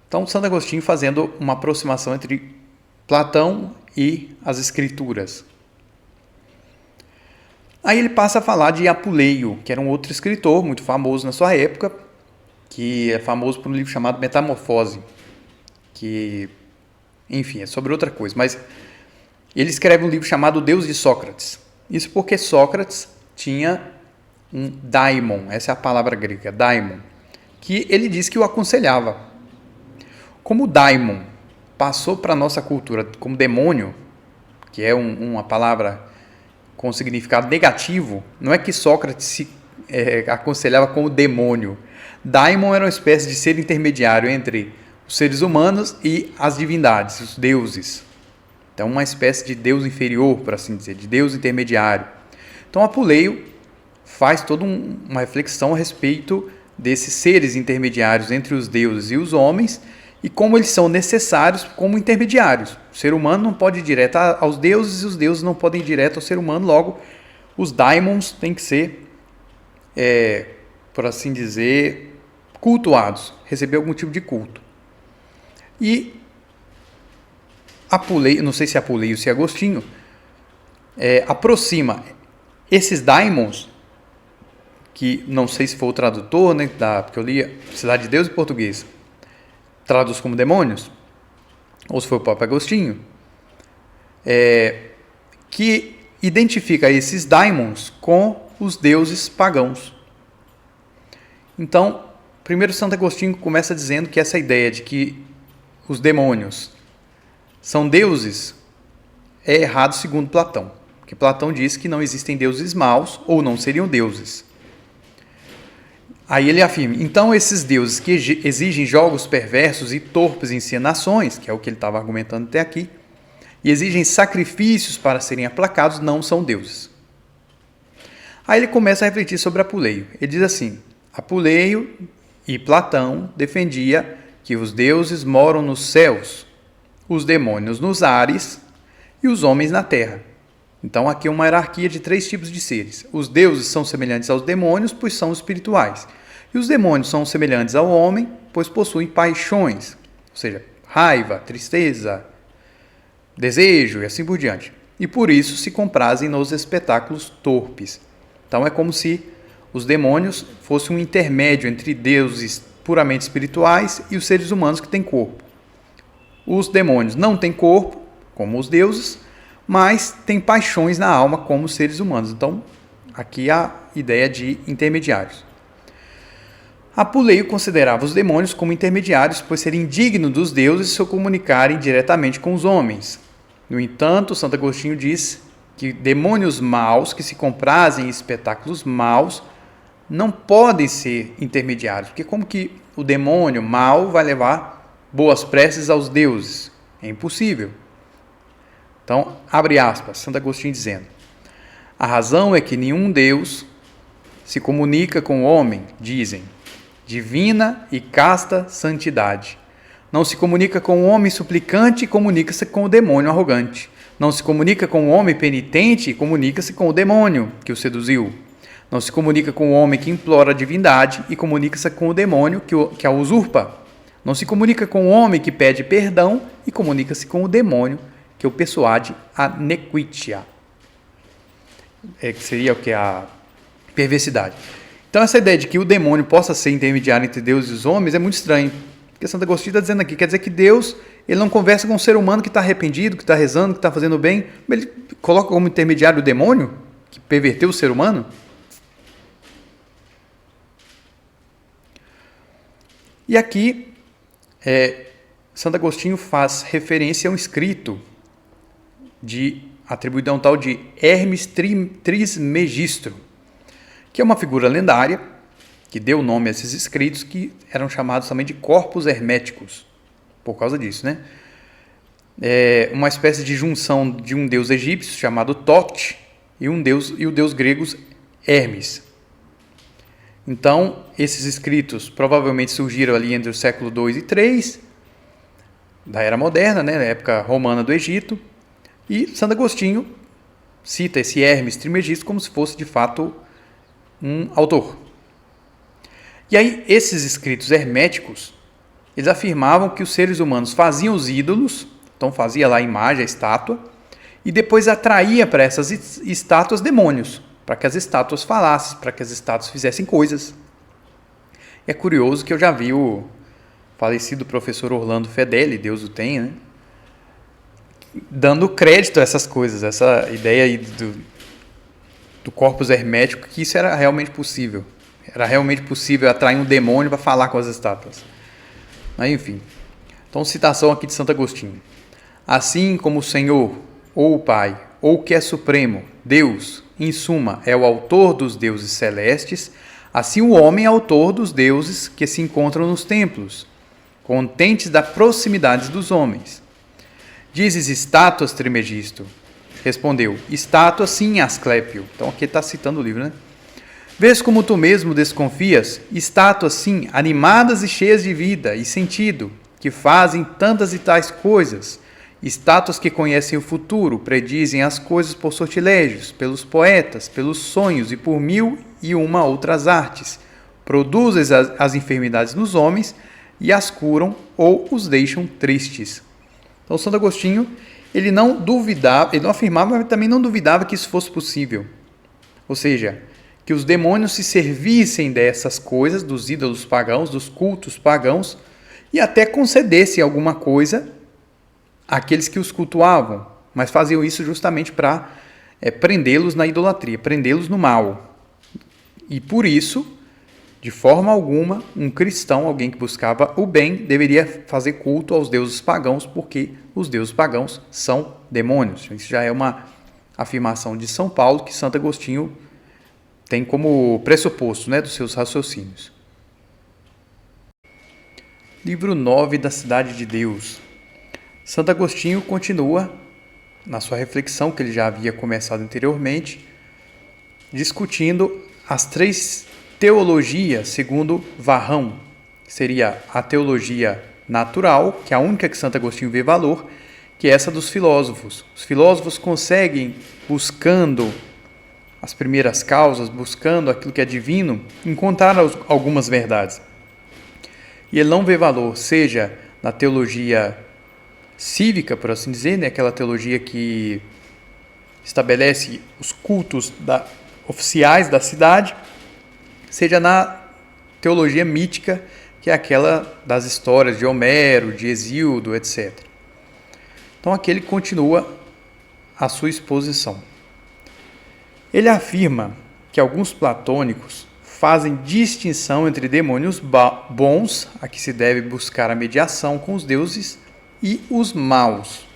Então, Santo Agostinho fazendo uma aproximação entre Platão e as Escrituras. Aí ele passa a falar de Apuleio, que era um outro escritor muito famoso na sua época, que é famoso por um livro chamado Metamorfose, que, enfim, é sobre outra coisa, mas ele escreve um livro chamado Deus de Sócrates. Isso porque Sócrates tinha um daimon, essa é a palavra grega, daimon, que ele diz que o aconselhava. Como o daimon passou para a nossa cultura como demônio, que é uma palavra com significado negativo, não é que Sócrates se aconselhava como demônio. Daimon era uma espécie de ser intermediário entre os seres humanos e as divindades, os deuses. Então, uma espécie de deus inferior, por assim dizer, de deus intermediário. Então, Apuleio faz toda uma reflexão a respeito desses seres intermediários entre os deuses e os homens e como eles são necessários como intermediários. O ser humano não pode ir direto aos deuses e os deuses não podem ir direto ao ser humano, logo, os daimons têm que ser, por assim dizer, cultuados, receber algum tipo de culto. E Apuleio, não sei se é Apuleio ou se é Agostinho, aproxima esses daimons, que não sei se foi o tradutor, né, porque eu li Cidade de Deus em português, traduz como demônios, ou se foi o próprio Agostinho, que identifica esses daimons com os deuses pagãos. Então, primeiro Santo Agostinho começa dizendo que essa ideia de que os demônios são deuses é errado segundo Platão. Porque Platão diz que não existem deuses maus ou não seriam deuses. Aí ele afirma, então esses deuses que exigem jogos perversos e torpes encenações, que é o que ele estava argumentando até aqui, e exigem sacrifícios para serem aplacados, não são deuses. Aí ele começa a refletir sobre Apuleio. Ele diz assim, Apuleio e Platão defendia que os deuses moram nos céus, os demônios nos ares e os homens na terra. Então aqui é uma hierarquia de 3 tipos de seres. Os deuses são semelhantes aos demônios, pois são espirituais. E os demônios são semelhantes ao homem, pois possuem paixões, ou seja, raiva, tristeza, desejo e assim por diante. E por isso se comprazem nos espetáculos torpes. Então é como se os demônios fossem um intermédio entre deuses puramente espirituais e os seres humanos que têm corpo. Os demônios não têm corpo, como os deuses, mas têm paixões na alma, como os seres humanos. Então, aqui há a ideia de intermediários. Apuleio considerava os demônios como intermediários, pois seria indigno dos deuses se comunicarem diretamente com os homens. No entanto, Santo Agostinho diz que demônios maus, que se comprazem em espetáculos maus, não podem ser intermediários, porque como que o demônio mau vai levar boas preces aos deuses? É impossível. Então, abre aspas, Santo Agostinho dizendo, a razão é que nenhum Deus se comunica com o homem, dizem, divina e casta santidade. Não se comunica com o homem suplicante e comunica-se com o demônio arrogante. Não se comunica com o homem penitente e comunica-se com o demônio que o seduziu. Não se comunica com o homem que implora a divindade e comunica-se com o demônio que a usurpa. Não se comunica com o homem que pede perdão e comunica-se com o demônio que o persuade a nequitia. Que seria o que? A perversidade. Então essa ideia de que o demônio possa ser intermediário entre Deus e os homens é muito estranho. Porque Santo Agostinho está dizendo aqui, quer dizer que Deus ele não conversa com um ser humano que está arrependido, que está rezando, que está fazendo bem. Ele coloca como intermediário o demônio, que perverteu o ser humano. E aqui, Santo Agostinho faz referência a um escrito atribuído a um tal de Hermes Trismegisto, que é uma figura lendária que deu nome a esses escritos que eram chamados também de corpos herméticos, por causa disso, né? É uma espécie de junção de um deus egípcio chamado Thoth e o deus grego Hermes. Então, esses escritos provavelmente surgiram ali entre o século II e III, da Era Moderna, né, na época romana do Egito, e Santo Agostinho cita esse Hermes Trismegisto como se fosse, de fato, um autor. E aí, esses escritos herméticos, eles afirmavam que os seres humanos faziam os ídolos, então fazia lá a imagem, a estátua, e depois atraía para essas estátuas demônios, para que as estátuas falassem, para que as estátuas fizessem coisas. É curioso que eu já vi o falecido professor Orlando Fedeli, Deus o tenha, né? Dando crédito a essas coisas, essa ideia aí do corpus hermético, que isso era realmente possível. Era realmente possível atrair um demônio para falar com as estátuas. Mas enfim. Então, citação aqui de Santo Agostinho. Assim como o Senhor, ou o Pai, ou o que é supremo, Deus, em suma, é o autor dos deuses celestes, assim o homem é autor dos deuses que se encontram nos templos, contentes da proximidade dos homens. Dizes estátuas, Trismegisto? Respondeu, estátuas sim, Asclépio. Então aqui está citando o livro, né? Vês como tu mesmo desconfias? Estátuas sim, animadas e cheias de vida e sentido, que fazem tantas e tais coisas. Estátuas que conhecem o futuro, predizem as coisas por sortilégios, pelos poetas, pelos sonhos e por 1001 outras artes. Produzem as enfermidades nos homens e as curam ou os deixam tristes. Então, Santo Agostinho, ele não duvidava, ele não afirmava, mas também não duvidava que isso fosse possível. Ou seja, que os demônios se servissem dessas coisas, dos ídolos pagãos, dos cultos pagãos, e até concedessem alguma coisa àqueles que os cultuavam, mas faziam isso justamente para prendê-los na idolatria, prendê-los no mal. E por isso De forma alguma, um cristão, alguém que buscava o bem, deveria fazer culto aos deuses pagãos, porque os deuses pagãos são demônios. Isso já é uma afirmação de São Paulo que Santo Agostinho tem como pressuposto, dos seus raciocínios. Livro 9 da Cidade de Deus. Santo Agostinho continua na sua reflexão, que ele já havia começado anteriormente, discutindo as 3 teologias segundo Varrão, que seria a teologia natural, que é a única que Santo Agostinho vê valor, que é essa dos filósofos. Os filósofos conseguem, buscando as primeiras causas, buscando aquilo que é divino, encontrar algumas verdades. E ele não vê valor, seja na teologia cívica, por assim dizer, aquela teologia que estabelece os cultos oficiais da cidade, seja na teologia mítica, que é aquela das histórias de Homero, de Hesíodo, etc. Então aqui ele continua a sua exposição. Ele afirma que alguns platônicos fazem distinção entre demônios bons, a que se deve buscar a mediação com os deuses, e os maus.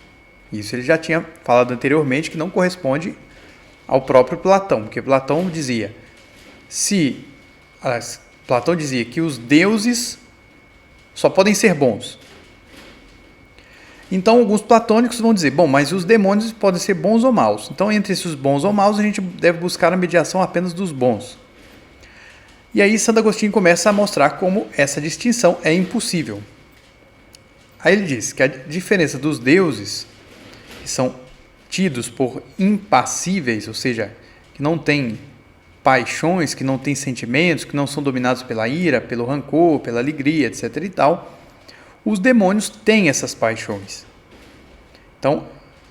Isso ele já tinha falado anteriormente, que não corresponde ao próprio Platão, porque Platão dizia que os deuses só podem ser bons. Então, alguns platônicos vão dizer, mas os demônios podem ser bons ou maus. Então, entre esses bons ou maus, a gente deve buscar a mediação apenas dos bons. E aí, Santo Agostinho começa a mostrar como essa distinção é impossível. Aí ele diz que a diferença dos deuses, que são tidos por impassíveis, ou seja, que não têm paixões, que não têm sentimentos, que não são dominados pela ira, pelo rancor, pela alegria, etc. e tal, os demônios têm essas paixões. Então,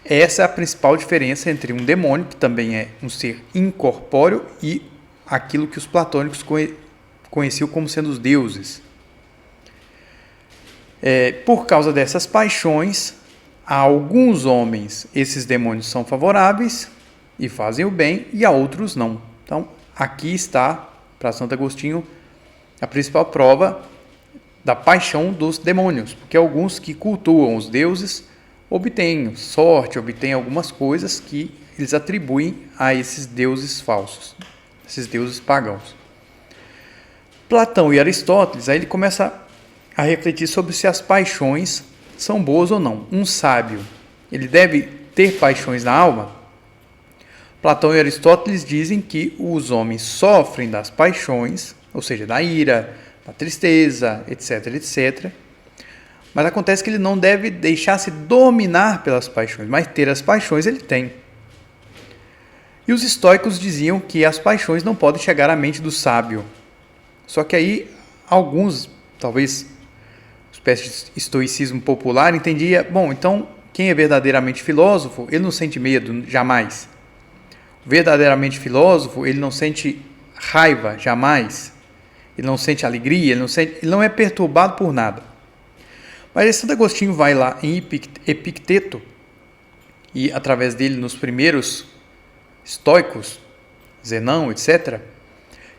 essa é a principal diferença entre um demônio, que também é um ser incorpóreo, e aquilo que os platônicos conheciam como sendo os deuses. Por causa dessas paixões, a alguns homens esses demônios são favoráveis e fazem o bem, e a outros não. Então, aqui está, para Santo Agostinho, a principal prova da paixão dos demônios, porque alguns que cultuam os deuses obtêm sorte, obtêm algumas coisas que eles atribuem a esses deuses falsos, esses deuses pagãos. Platão e Aristóteles, aí ele começa a refletir sobre se as paixões são boas ou não. Um sábio, ele deve ter paixões na alma? Platão e Aristóteles dizem que os homens sofrem das paixões, ou seja, da ira, da tristeza, etc, etc. Mas acontece que ele não deve deixar-se dominar pelas paixões, mas ter as paixões ele tem. E os estoicos diziam que as paixões não podem chegar à mente do sábio. Só que aí alguns, talvez espécie de estoicismo popular, entendia, então quem é verdadeiramente filósofo, ele não sente medo, jamais. Verdadeiramente filósofo, ele não sente raiva, jamais. Ele não sente alegria, ele não é perturbado por nada. Mas Santo Agostinho vai lá em Epicteto, e através dele nos primeiros estoicos, Zenão, etc.,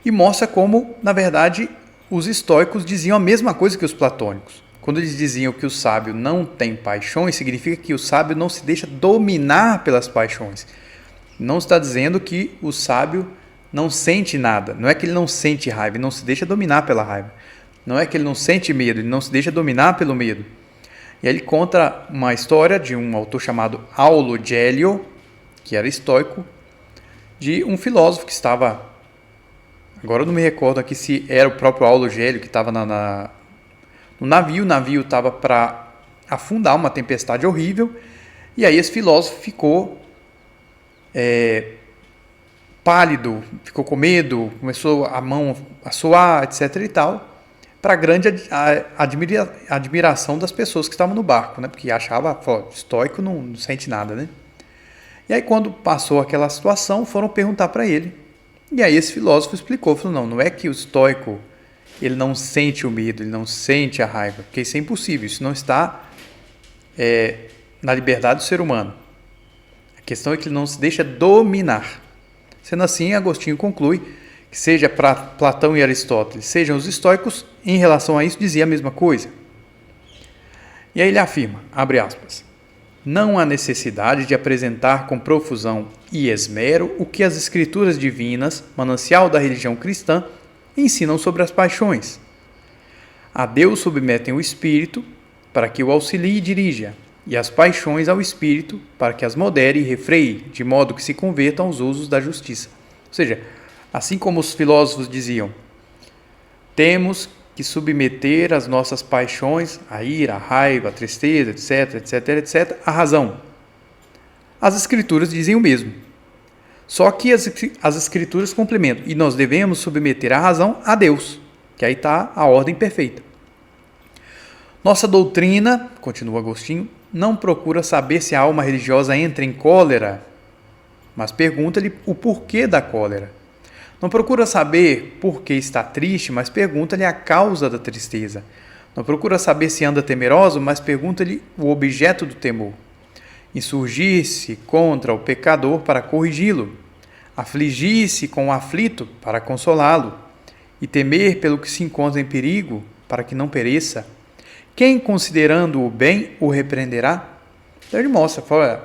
e mostra como, na verdade, os estoicos diziam a mesma coisa que os platônicos. Quando eles diziam que o sábio não tem paixões, significa que o sábio não se deixa dominar pelas paixões. Não está dizendo que o sábio não sente nada. Não é que ele não sente raiva, ele não se deixa dominar pela raiva. Não é que ele não sente medo, ele não se deixa dominar pelo medo. E aí ele conta uma história de um autor chamado Aulo Gelio, que era estoico, de um filósofo que estava... Agora eu não me recordo aqui se era o próprio Aulo Gelio que estava no navio. O navio estava para afundar, uma tempestade horrível. E aí esse filósofo ficou pálido, ficou com medo, começou a mão a suar, etc. e tal, para grande admiração das pessoas que estavam no barco, porque achava, estoico não sente nada, E aí quando passou aquela situação, foram perguntar para ele. E aí esse filósofo explicou, falou, não é que o estoico ele não sente o medo, ele não sente a raiva, porque isso é impossível, isso não está na liberdade do ser humano. A questão é que ele não se deixa dominar. Sendo assim, Agostinho conclui seja para Platão e Aristóteles, sejam os estoicos, em relação a isso dizia a mesma coisa. E aí ele afirma, abre aspas, não há necessidade de apresentar com profusão e esmero o que as escrituras divinas, manancial da religião cristã, ensinam sobre as paixões. A Deus submetem o espírito para que o auxilie e dirija, e as paixões ao espírito para que as modere e refreie, de modo que se convertam aos usos da justiça. Ou seja, assim como os filósofos diziam, temos que submeter as nossas paixões, a ira, a raiva, a tristeza, etc, etc, etc, à razão. As escrituras dizem o mesmo. Só que as escrituras complementam, e nós devemos submeter a razão a Deus, que aí está a ordem perfeita. Nossa doutrina, continua Agostinho, não procura saber se a alma religiosa entra em cólera, mas pergunta-lhe o porquê da cólera. Não procura saber por que está triste, mas pergunta-lhe a causa da tristeza. Não procura saber se anda temeroso, mas pergunta-lhe o objeto do temor. Insurgir-se contra o pecador para corrigi-lo. Afligir-se com o aflito para consolá-lo. E temer pelo que se encontra em perigo para que não pereça. Quem, considerando o bem, o repreenderá? Então ele mostra, fala,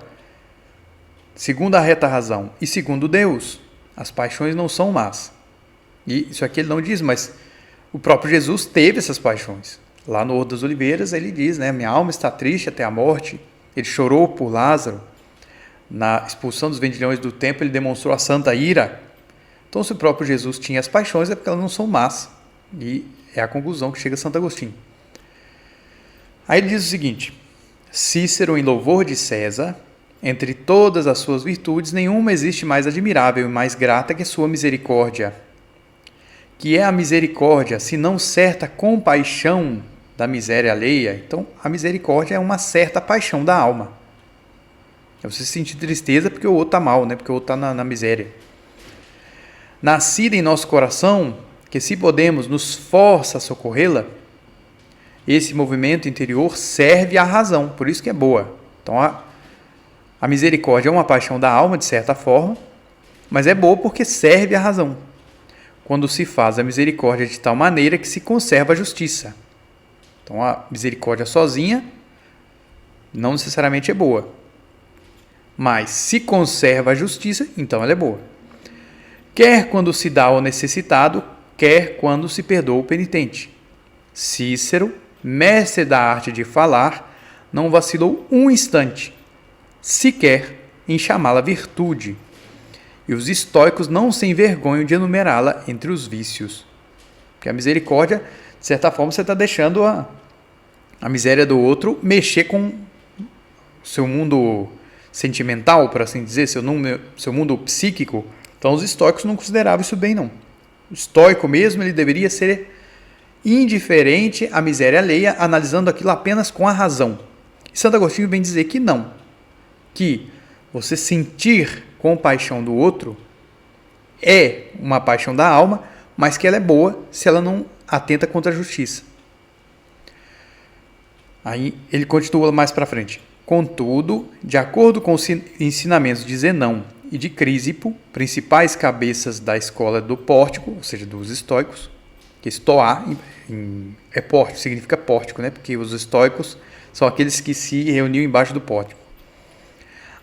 segundo a reta razão e segundo Deus, as paixões não são más. E isso aqui ele não diz, mas o próprio Jesus teve essas paixões. Lá no Horto das Oliveiras ele diz, né, minha alma está triste até a morte. Ele chorou por Lázaro. Na expulsão dos vendilhões do templo ele demonstrou a santa ira. Então se o próprio Jesus tinha as paixões é porque elas não são más. E é a conclusão que chega a Santo Agostinho. Aí ele diz o seguinte, Cícero em louvor de César, entre todas as suas virtudes, nenhuma existe mais admirável e mais grata que sua misericórdia. Que é a misericórdia, se não certa compaixão da miséria alheia? Então, a misericórdia é uma certa paixão da alma. É você sentir tristeza porque o outro está mal, né? Porque o outro está na miséria. Nascida em nosso coração, que se podemos nos força a socorrê-la, esse movimento interior serve à razão, por isso que é boa. Então, a misericórdia é uma paixão da alma, de certa forma, mas é boa porque serve à razão. Quando se faz a misericórdia de tal maneira que se conserva a justiça. Então, a misericórdia sozinha não necessariamente é boa. Mas, se conserva a justiça, então ela é boa. Quer quando se dá ao necessitado, quer quando se perdoa o penitente. Cícero, mestre da arte de falar, não vacilou um instante, sequer em chamá-la virtude. E os estoicos não se envergonham de enumerá-la entre os vícios. Porque a misericórdia, de certa forma, você está deixando a miséria do outro mexer com o seu mundo sentimental, por assim dizer, seu mundo psíquico. Então os estoicos não consideravam isso bem, não. O estoico mesmo, ele deveria ser indiferente à miséria alheia, analisando aquilo apenas com a razão. E Santo Agostinho vem dizer que não. Que você sentir compaixão do outro é uma paixão da alma, mas que ela é boa se ela não atenta contra a justiça. Aí ele continua mais para frente. Contudo, de acordo com os ensinamentos de Zenão e de Crísipo, principais cabeças da escola do Pórtico, ou seja, dos estoicos, que estoar é pórtico, significa pórtico, né? Porque os estoicos são aqueles que se reuniam embaixo do pórtico.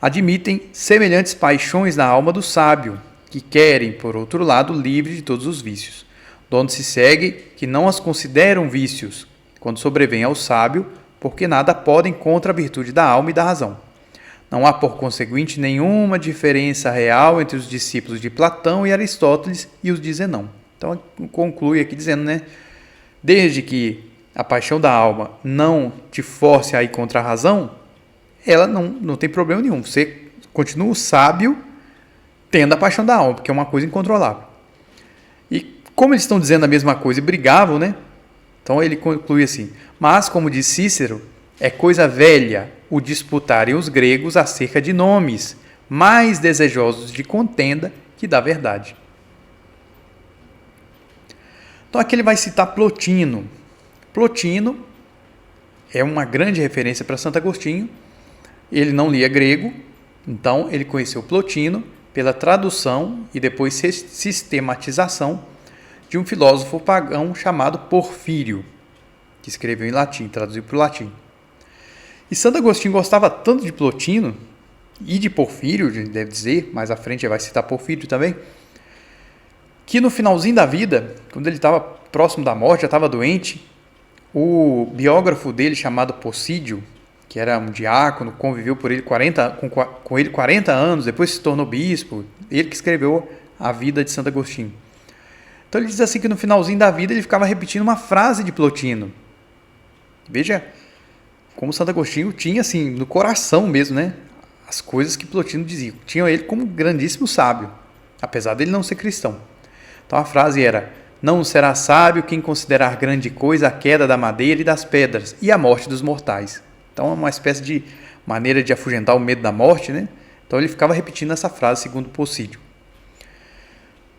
Admitem semelhantes paixões na alma do sábio, que querem, por outro lado, livre de todos os vícios, donde se segue que não as consideram vícios, quando sobrevêm ao sábio, porque nada podem contra a virtude da alma e da razão. Não há, por conseguinte, nenhuma diferença real entre os discípulos de Platão e Aristóteles e os de Zenão. Então, conclui aqui dizendo, né? Desde que a paixão da alma não te force a ir contra a razão, ela não tem problema nenhum. Você continua sábio tendo a paixão da alma, porque é uma coisa incontrolável. E como eles estão dizendo a mesma coisa e brigavam, né? Então ele conclui assim, mas, como diz Cícero, é coisa velha o disputarem os gregos acerca de nomes, mais desejosos de contenda que da verdade. Então aqui ele vai citar Plotino. Plotino é uma grande referência para Santo Agostinho. Ele não lia grego, então ele conheceu Plotino, pela tradução e depois sistematização de um filósofo pagão chamado Porfírio, que escreveu em latim, traduziu para o latim. E Santo Agostinho gostava tanto de Plotino e de Porfírio, deve dizer, mais à frente vai citar Porfírio também, que no finalzinho da vida, quando ele estava próximo da morte, já estava doente, o biógrafo dele, chamado Possídio, que era um diácono, conviveu com ele 40 anos, depois se tornou bispo, ele que escreveu a vida de Santo Agostinho. Então ele diz assim que no finalzinho da vida ele ficava repetindo uma frase de Plotino. Veja como Santo Agostinho tinha assim no coração mesmo, né, as coisas que Plotino dizia. Tinha ele como um grandíssimo sábio, apesar dele não ser cristão. Então a frase era: não será sábio quem considerar grande coisa a queda da madeira e das pedras e a morte dos mortais. Então é uma espécie de maneira de afugentar o medo da morte, né? Então ele ficava repetindo essa frase segundo Possídio.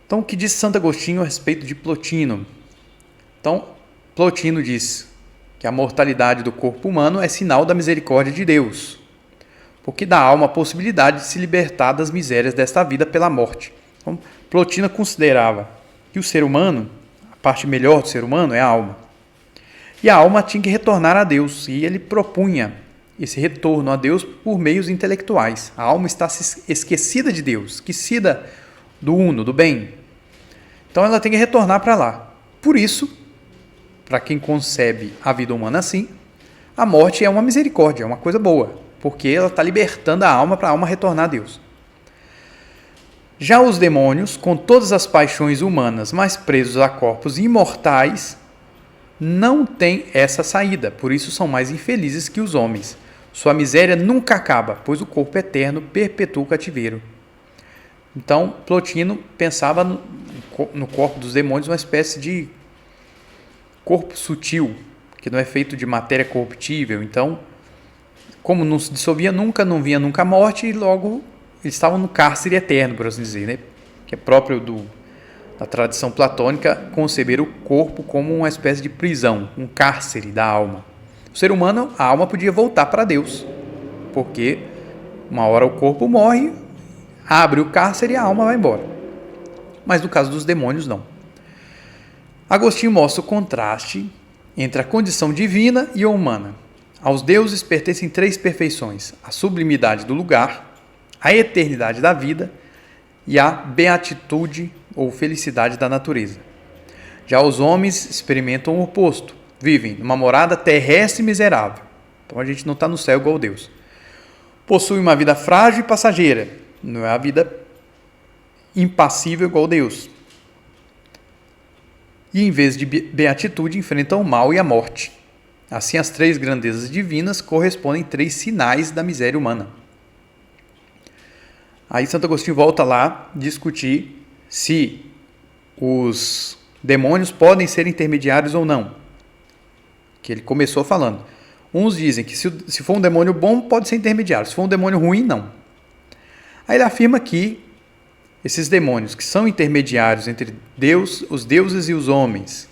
Então o que diz Santo Agostinho a respeito de Plotino? Então Plotino diz que a mortalidade do corpo humano é sinal da misericórdia de Deus, porque dá à alma a possibilidade de se libertar das misérias desta vida pela morte. Então Plotino considerava que o ser humano, a parte melhor do ser humano é a alma. E a alma tinha que retornar a Deus, e ele propunha esse retorno a Deus por meios intelectuais. A alma está esquecida de Deus, esquecida do uno, do bem. Então ela tem que retornar para lá. Por isso, para quem concebe a vida humana assim, a morte é uma misericórdia, é uma coisa boa, porque ela está libertando a alma para a alma retornar a Deus. Já os demônios, com todas as paixões humanas, mas presos a corpos imortais, não têm essa saída, por isso são mais infelizes que os homens. Sua miséria nunca acaba, pois o corpo eterno perpetua o cativeiro. Então, Plotino pensava no corpo dos demônios uma espécie de corpo sutil, que não é feito de matéria corruptível. Então, como não se dissolvia nunca, não vinha nunca a morte, e logo eles estavam no cárcere eterno, por assim dizer, né? Que é próprio da tradição platônica conceber o corpo como uma espécie de prisão, um cárcere da alma. O ser humano, a alma podia voltar para Deus, porque uma hora o corpo morre, abre o cárcere e a alma vai embora. Mas no caso dos demônios, não. Agostinho mostra o contraste entre a condição divina e a humana. Aos deuses pertencem 3 perfeições: a sublimidade do lugar, a eternidade da vida e a beatitude ou felicidade da natureza. Já os homens experimentam o oposto, vivem numa morada terrestre e miserável. Então a gente não está no céu igual Deus. Possuem uma vida frágil e passageira, não é a vida impassível igual Deus. E em vez de beatitude enfrentam o mal e a morte. Assim, as 3 grandezas divinas correspondem 3 sinais da miséria humana. Aí Santo Agostinho volta lá discutir se os demônios podem ser intermediários ou não. Que ele começou falando. Uns dizem que se for um demônio bom, pode ser intermediário. Se for um demônio ruim, não. Aí ele afirma que esses demônios que são intermediários entre Deus, os deuses e os homens,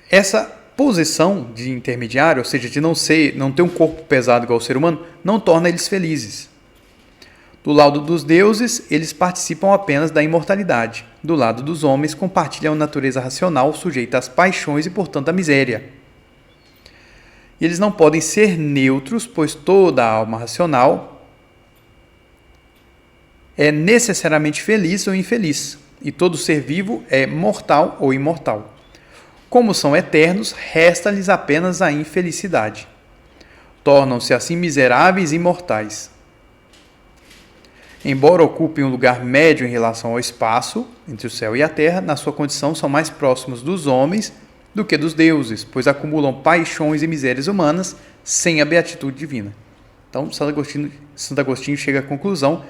essa posição de intermediário, ou seja, de não ter um corpo pesado igual ao ser humano, não torna eles felizes. Do lado dos deuses, eles participam apenas da imortalidade. Do lado dos homens, compartilham a natureza racional sujeita às paixões e, portanto, à miséria. E eles não podem ser neutros, pois toda a alma racional é necessariamente feliz ou infeliz, e todo ser vivo é mortal ou imortal. Como são eternos, resta-lhes apenas a infelicidade. Tornam-se assim miseráveis e mortais. Embora ocupem um lugar médio em relação ao espaço, entre o céu e a terra, na sua condição são mais próximos dos homens do que dos deuses, pois acumulam paixões e misérias humanas sem a beatitude divina. Então, Santo Agostinho chega à conclusão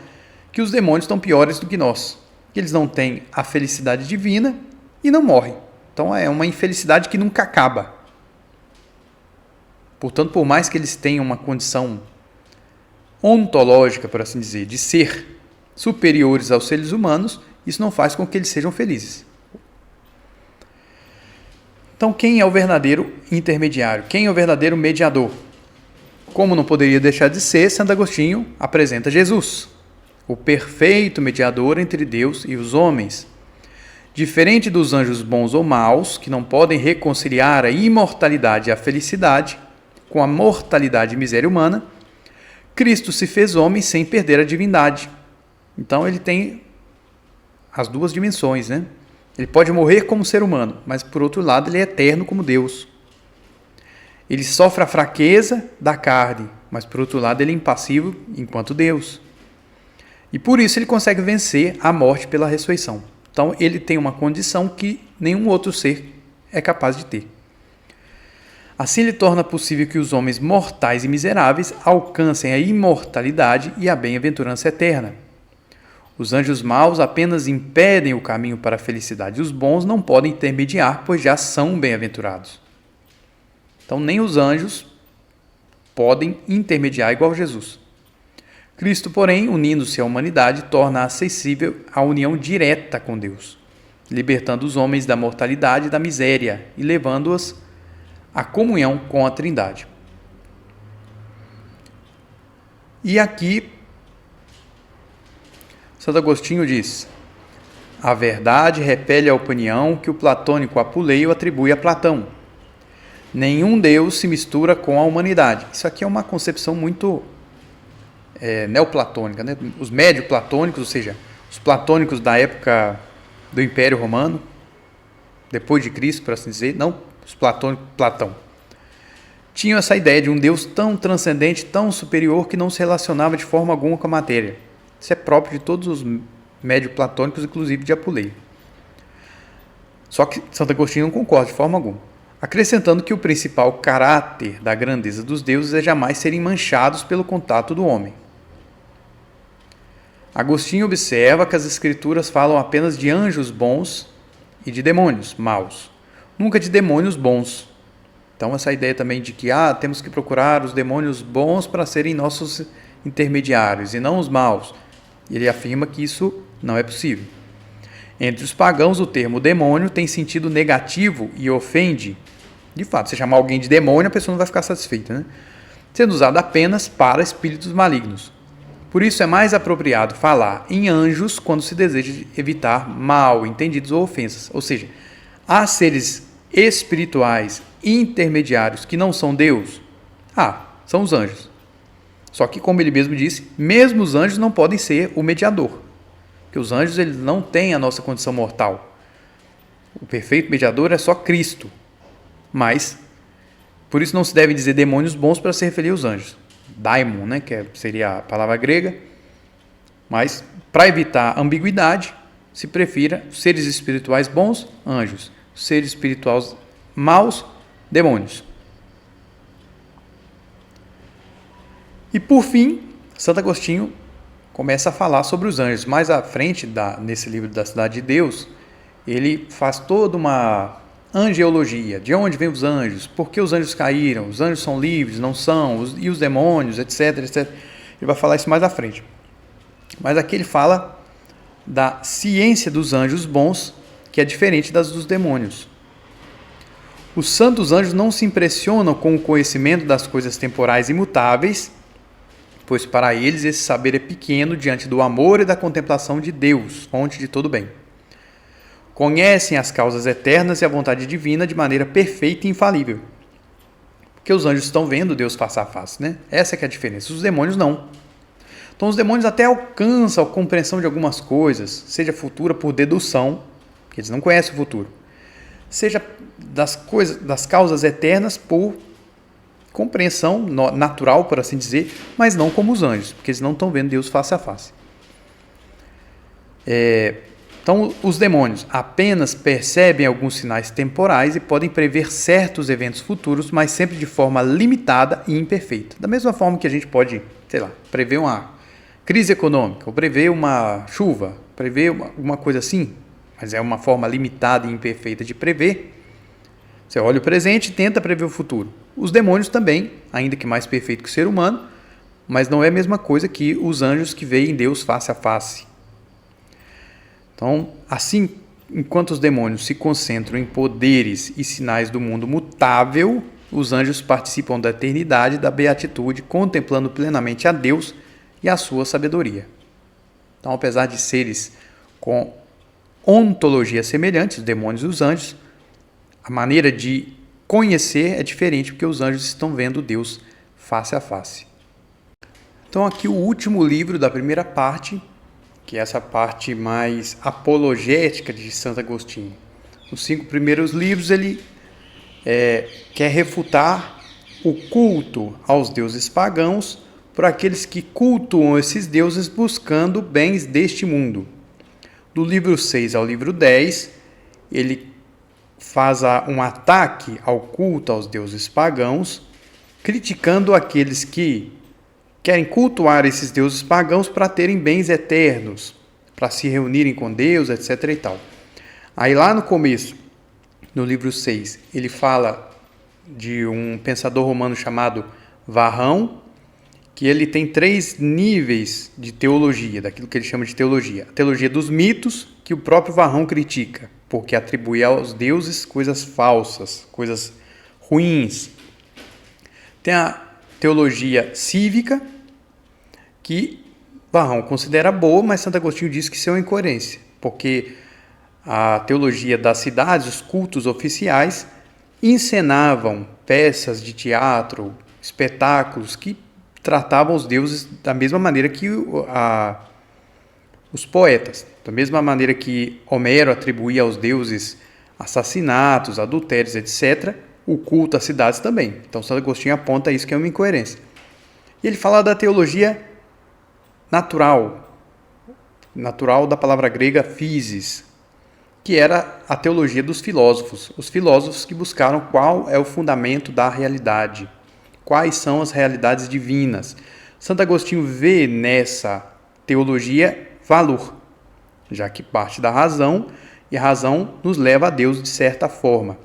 que os demônios estão piores do que nós, que eles não têm a felicidade divina e não morrem. Então é uma infelicidade que nunca acaba. Portanto, por mais que eles tenham uma condição ontológica, por assim dizer, de ser superiores aos seres humanos, isso não faz com que eles sejam felizes. Então, quem é o verdadeiro intermediário? Quem é o verdadeiro mediador? como não poderia deixar de ser, Santo Agostinho apresenta Jesus, o perfeito mediador entre Deus e os homens. Diferente dos anjos bons ou maus, que não podem reconciliar a imortalidade e a felicidade com a mortalidade e miséria humana, Cristo se fez homem sem perder a divindade. Então ele tem as duas dimensões, né? Ele pode morrer como ser humano, mas por outro lado ele é eterno como Deus. Ele sofre a fraqueza da carne, mas por outro lado ele é impassível enquanto Deus. E por isso ele consegue vencer a morte pela ressurreição. Então ele tem uma condição que nenhum outro ser é capaz de ter. Assim ele torna possível que os homens mortais e miseráveis alcancem a imortalidade e a bem-aventurança eterna. Os anjos maus apenas impedem o caminho para a felicidade. Os bons não podem intermediar, pois já são bem-aventurados. Então nem os anjos podem intermediar igual Jesus. Cristo, porém, unindo-se à humanidade, torna acessível a união direta com Deus, libertando os homens da mortalidade e da miséria e levando-os à comunhão com a Trindade. E aqui, Santo Agostinho diz: a verdade repele a opinião que o platônico Apuleio atribui a Platão. Nenhum Deus se mistura com a humanidade. Isso aqui é uma concepção muito neoplatônica, né? Os médio-platônicos, ou seja, os platônicos da época do Império Romano, depois de Cristo, por assim dizer, não os platônicos, Platão, tinham essa ideia de um Deus tão transcendente, tão superior, que não se relacionava de forma alguma com a matéria. Isso é próprio de todos os médio-platônicos, inclusive de Apuleio. Só que Santo Agostinho não concorda de forma alguma, acrescentando que o principal caráter da grandeza dos deuses é jamais serem manchados pelo contato do homem. Agostinho observa que as escrituras falam apenas de anjos bons e de demônios maus, nunca de demônios bons. Então essa ideia também de que temos que procurar os demônios bons para serem nossos intermediários e não os maus. Ele afirma que isso não é possível. Entre os pagãos, o termo demônio tem sentido negativo e ofende. De fato, se chamar alguém de demônio, a pessoa não vai ficar satisfeita, né? Sendo usado apenas para espíritos malignos. Por isso é mais apropriado falar em anjos quando se deseja evitar mal entendidos ou ofensas. Ou seja, há seres espirituais intermediários que não são Deus? São os anjos. Só que, como ele mesmo disse, mesmo os anjos não podem ser o mediador. Porque os anjos eles não têm a nossa condição mortal. O perfeito mediador é só Cristo. Mas, por isso não se deve dizer demônios bons para se referir aos anjos. Daimon, né, que seria a palavra grega. Mas, para evitar ambiguidade, se prefira seres espirituais bons, anjos. Seres espirituais maus, demônios. E por fim, Santo Agostinho começa a falar sobre os anjos. Mais à frente, nesse livro da Cidade de Deus, ele faz toda uma angeologia. De onde vêm os anjos? Por que os anjos caíram? Os anjos são livres? Não são? E os demônios? Etc, etc. Ele vai falar isso mais à frente. Mas aqui ele fala da ciência dos anjos bons, que é diferente das dos demônios. Os santos anjos não se impressionam com o conhecimento das coisas temporais imutáveis, pois para eles esse saber é pequeno diante do amor e da contemplação de Deus, fonte de todo bem. Conhecem as causas eternas e a vontade divina de maneira perfeita e infalível. Porque os anjos estão vendo Deus face a face, né? Essa é que é a diferença. Os demônios não. Então os demônios até alcançam a compreensão de algumas coisas, seja futura por dedução, porque eles não conhecem o futuro, seja das causas eternas por compreensão natural, por assim dizer, mas não como os anjos, porque eles não estão vendo Deus face a face. Então, os demônios apenas percebem alguns sinais temporais e podem prever certos eventos futuros, mas sempre de forma limitada e imperfeita. Da mesma forma que a gente pode, prever uma crise econômica, ou prever uma chuva, prever uma coisa assim, mas é uma forma limitada e imperfeita de prever. Você olha o presente e tenta prever o futuro. Os demônios também, ainda que mais perfeito que o ser humano, mas não é a mesma coisa que os anjos que veem Deus face a face. Então, assim, enquanto os demônios se concentram em poderes e sinais do mundo mutável, os anjos participam da eternidade e da beatitude, contemplando plenamente a Deus e a sua sabedoria. Então, apesar de seres com ontologias semelhantes, os demônios e os anjos, a maneira de conhecer é diferente, porque os anjos estão vendo Deus face a face. Então, aqui o último livro da primeira parte, que é essa parte mais apologética de Santo Agostinho. Os 5 primeiros livros ele quer refutar o culto aos deuses pagãos por aqueles que cultuam esses deuses buscando bens deste mundo. Do livro 6 ao livro 10, ele faz um ataque ao culto aos deuses pagãos, criticando aqueles que querem cultuar esses deuses pagãos para terem bens eternos, para se reunirem com Deus, etc. e tal. Aí lá no começo, no livro 6, ele fala de um pensador romano chamado Varrão, que ele tem 3 níveis de teologia, daquilo que ele chama de teologia. A teologia dos mitos, que o próprio Varrão critica, porque atribui aos deuses coisas falsas, coisas ruins. Tem a teologia cívica, que Varrão considera boa, mas Santo Agostinho diz que isso é uma incoerência, porque a teologia das cidades, os cultos oficiais, encenavam peças de teatro, espetáculos que tratavam os deuses da mesma maneira que os poetas, da mesma maneira que Homero atribuía aos deuses assassinatos, adultérios, etc., o culto às cidades também. Então, Santo Agostinho aponta isso que é uma incoerência. E ele fala da teologia natural da palavra grega physis, que era a teologia dos filósofos, os filósofos que buscaram qual é o fundamento da realidade, quais são as realidades divinas. Santo Agostinho vê nessa teologia valor, já que parte da razão, e a razão nos leva a Deus de certa forma.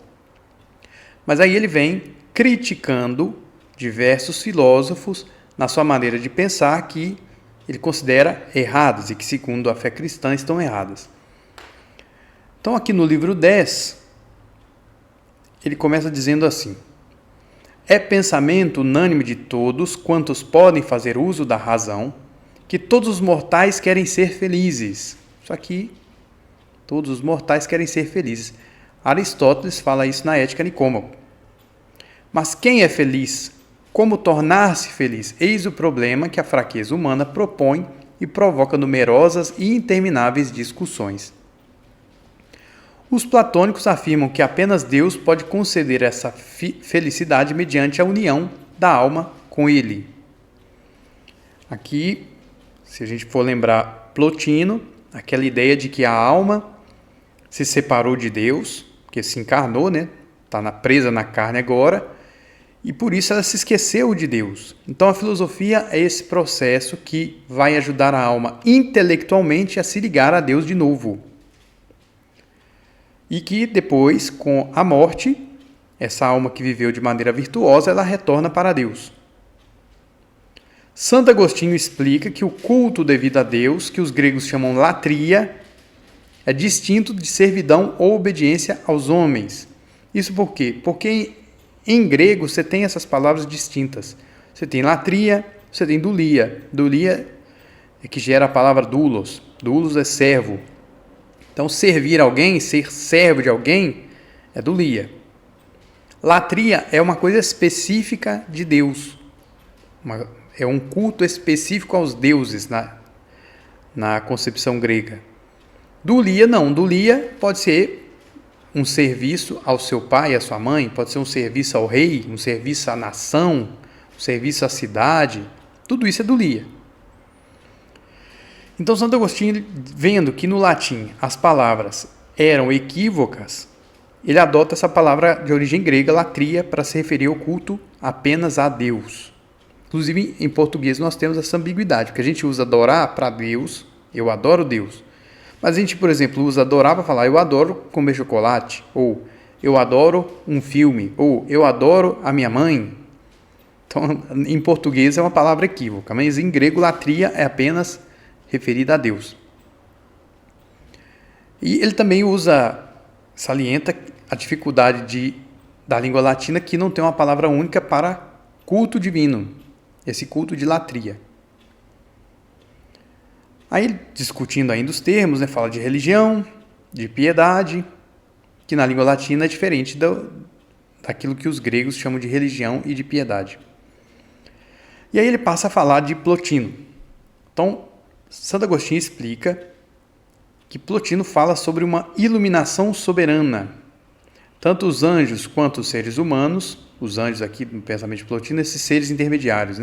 Mas aí ele vem criticando diversos filósofos na sua maneira de pensar que ele considera erradas e que, segundo a fé cristã, estão erradas. Então, aqui no livro 10, ele começa dizendo assim: é pensamento unânime de todos quantos podem fazer uso da razão, que todos os mortais querem ser felizes. Isso aqui, todos os mortais querem ser felizes. Aristóteles fala isso na Ética Nicômaco. Mas quem é feliz? Como tornar-se feliz? Eis o problema que a fraqueza humana propõe e provoca numerosas e intermináveis discussões. Os platônicos afirmam que apenas Deus pode conceder essa felicidade mediante a união da alma com Ele. Aqui, se a gente for lembrar Plotino, aquela ideia de que a alma se separou de Deus, que se encarnou, né? Está presa na carne agora, e por isso ela se esqueceu de Deus. Então a filosofia é esse processo que vai ajudar a alma intelectualmente a se ligar a Deus de novo. E que depois, com a morte, essa alma que viveu de maneira virtuosa, ela retorna para Deus. Santo Agostinho explica que o culto devido a Deus, que os gregos chamam latria, é distinto de servidão ou obediência aos homens. Isso por quê? Porque em grego você tem essas palavras distintas. Você tem latria, você tem dulia. Dulia é que gera a palavra doulos. Doulos é servo. Então, servir alguém, ser servo de alguém, é dulia. Latria é uma coisa específica de Deus. É um culto específico aos deuses na concepção grega. Dulia não. Dulia pode ser um serviço ao seu pai e à sua mãe, pode ser um serviço ao rei, um serviço à nação, um serviço à cidade. Tudo isso é dulia. Então, Santo Agostinho, vendo que no latim as palavras eram equívocas, ele adota essa palavra de origem grega, latria, para se referir ao culto apenas a Deus. Inclusive, em português, nós temos essa ambiguidade, porque a gente usa adorar para Deus, eu adoro Deus. Mas a gente, por exemplo, usa adorar para falar eu adoro comer chocolate, ou eu adoro um filme, ou eu adoro a minha mãe. Então, em português é uma palavra equívoca, mas em grego, latria é apenas referida a Deus. E ele também salienta a dificuldade da língua latina que não tem uma palavra única para culto divino, esse culto de latria. Aí, discutindo ainda os termos, fala de religião, de piedade, que na língua latina é diferente daquilo que os gregos chamam de religião e de piedade. E aí ele passa a falar de Plotino. Então, Santo Agostinho explica que Plotino fala sobre uma iluminação soberana. Tanto os anjos quanto os seres humanos, os anjos aqui no pensamento de Plotino, esses seres intermediários,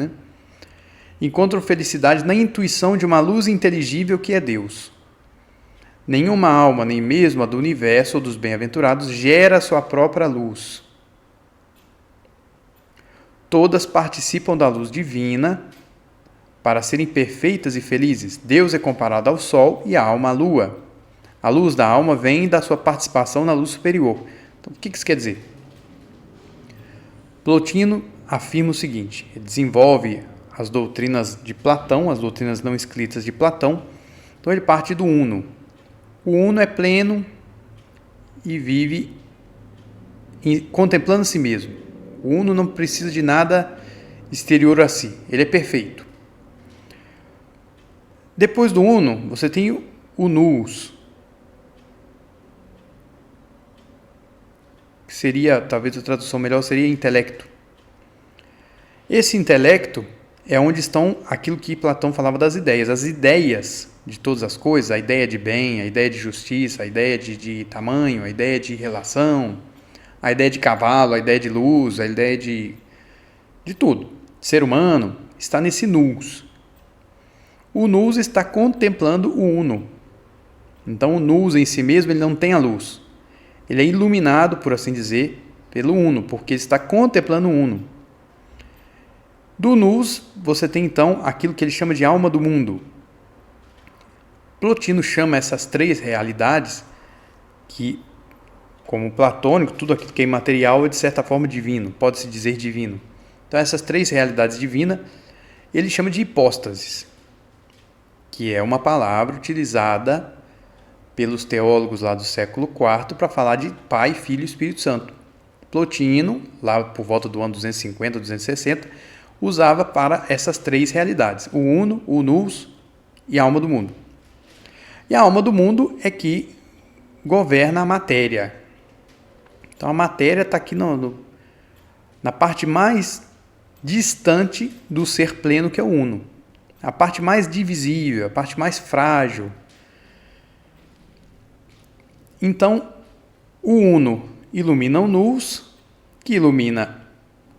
encontram felicidade na intuição de uma luz inteligível que é Deus. Nenhuma alma, nem mesmo a do universo ou dos bem-aventurados, gera sua própria luz. Todas participam da luz divina para serem perfeitas e felizes. Deus é comparado ao sol e a alma à lua. A luz da alma vem da sua participação na luz superior. Então, o que isso quer dizer? Plotino afirma o seguinte: ele desenvolve as doutrinas de Platão, as doutrinas não escritas de Platão. Então ele parte do uno. O uno é pleno e vive contemplando a si mesmo. O uno não precisa de nada exterior a si, ele é perfeito. Depois do uno, você tem o nous, que seria, talvez a tradução melhor seria intelecto. Esse intelecto é onde estão aquilo que Platão falava das ideias, as ideias de todas as coisas, a ideia de bem, a ideia de justiça, a ideia de tamanho, a ideia de relação, a ideia de cavalo, a ideia de luz, a ideia de tudo. Ser humano está nesse nous. O nous está contemplando o uno. Então o nous em si mesmo ele não tem a luz. Ele é iluminado, por assim dizer, pelo uno, porque ele está contemplando o uno. Do nous, você tem então aquilo que ele chama de alma do mundo. Plotino chama essas três realidades, que, como platônico, tudo aquilo que é imaterial é de certa forma divino, pode-se dizer divino. Então essas três realidades divinas, ele chama de hipóstases, que é uma palavra utilizada pelos teólogos lá do século IV para falar de Pai, Filho e Espírito Santo. Plotino, lá por volta do ano 250, 260, usava para essas três realidades, o uno, o nous e a alma do mundo. E a alma do mundo é que governa a matéria. Então a matéria está aqui na parte mais distante do ser pleno, que é o uno. A parte mais divisível, a parte mais frágil. Então, o uno ilumina o nous, que ilumina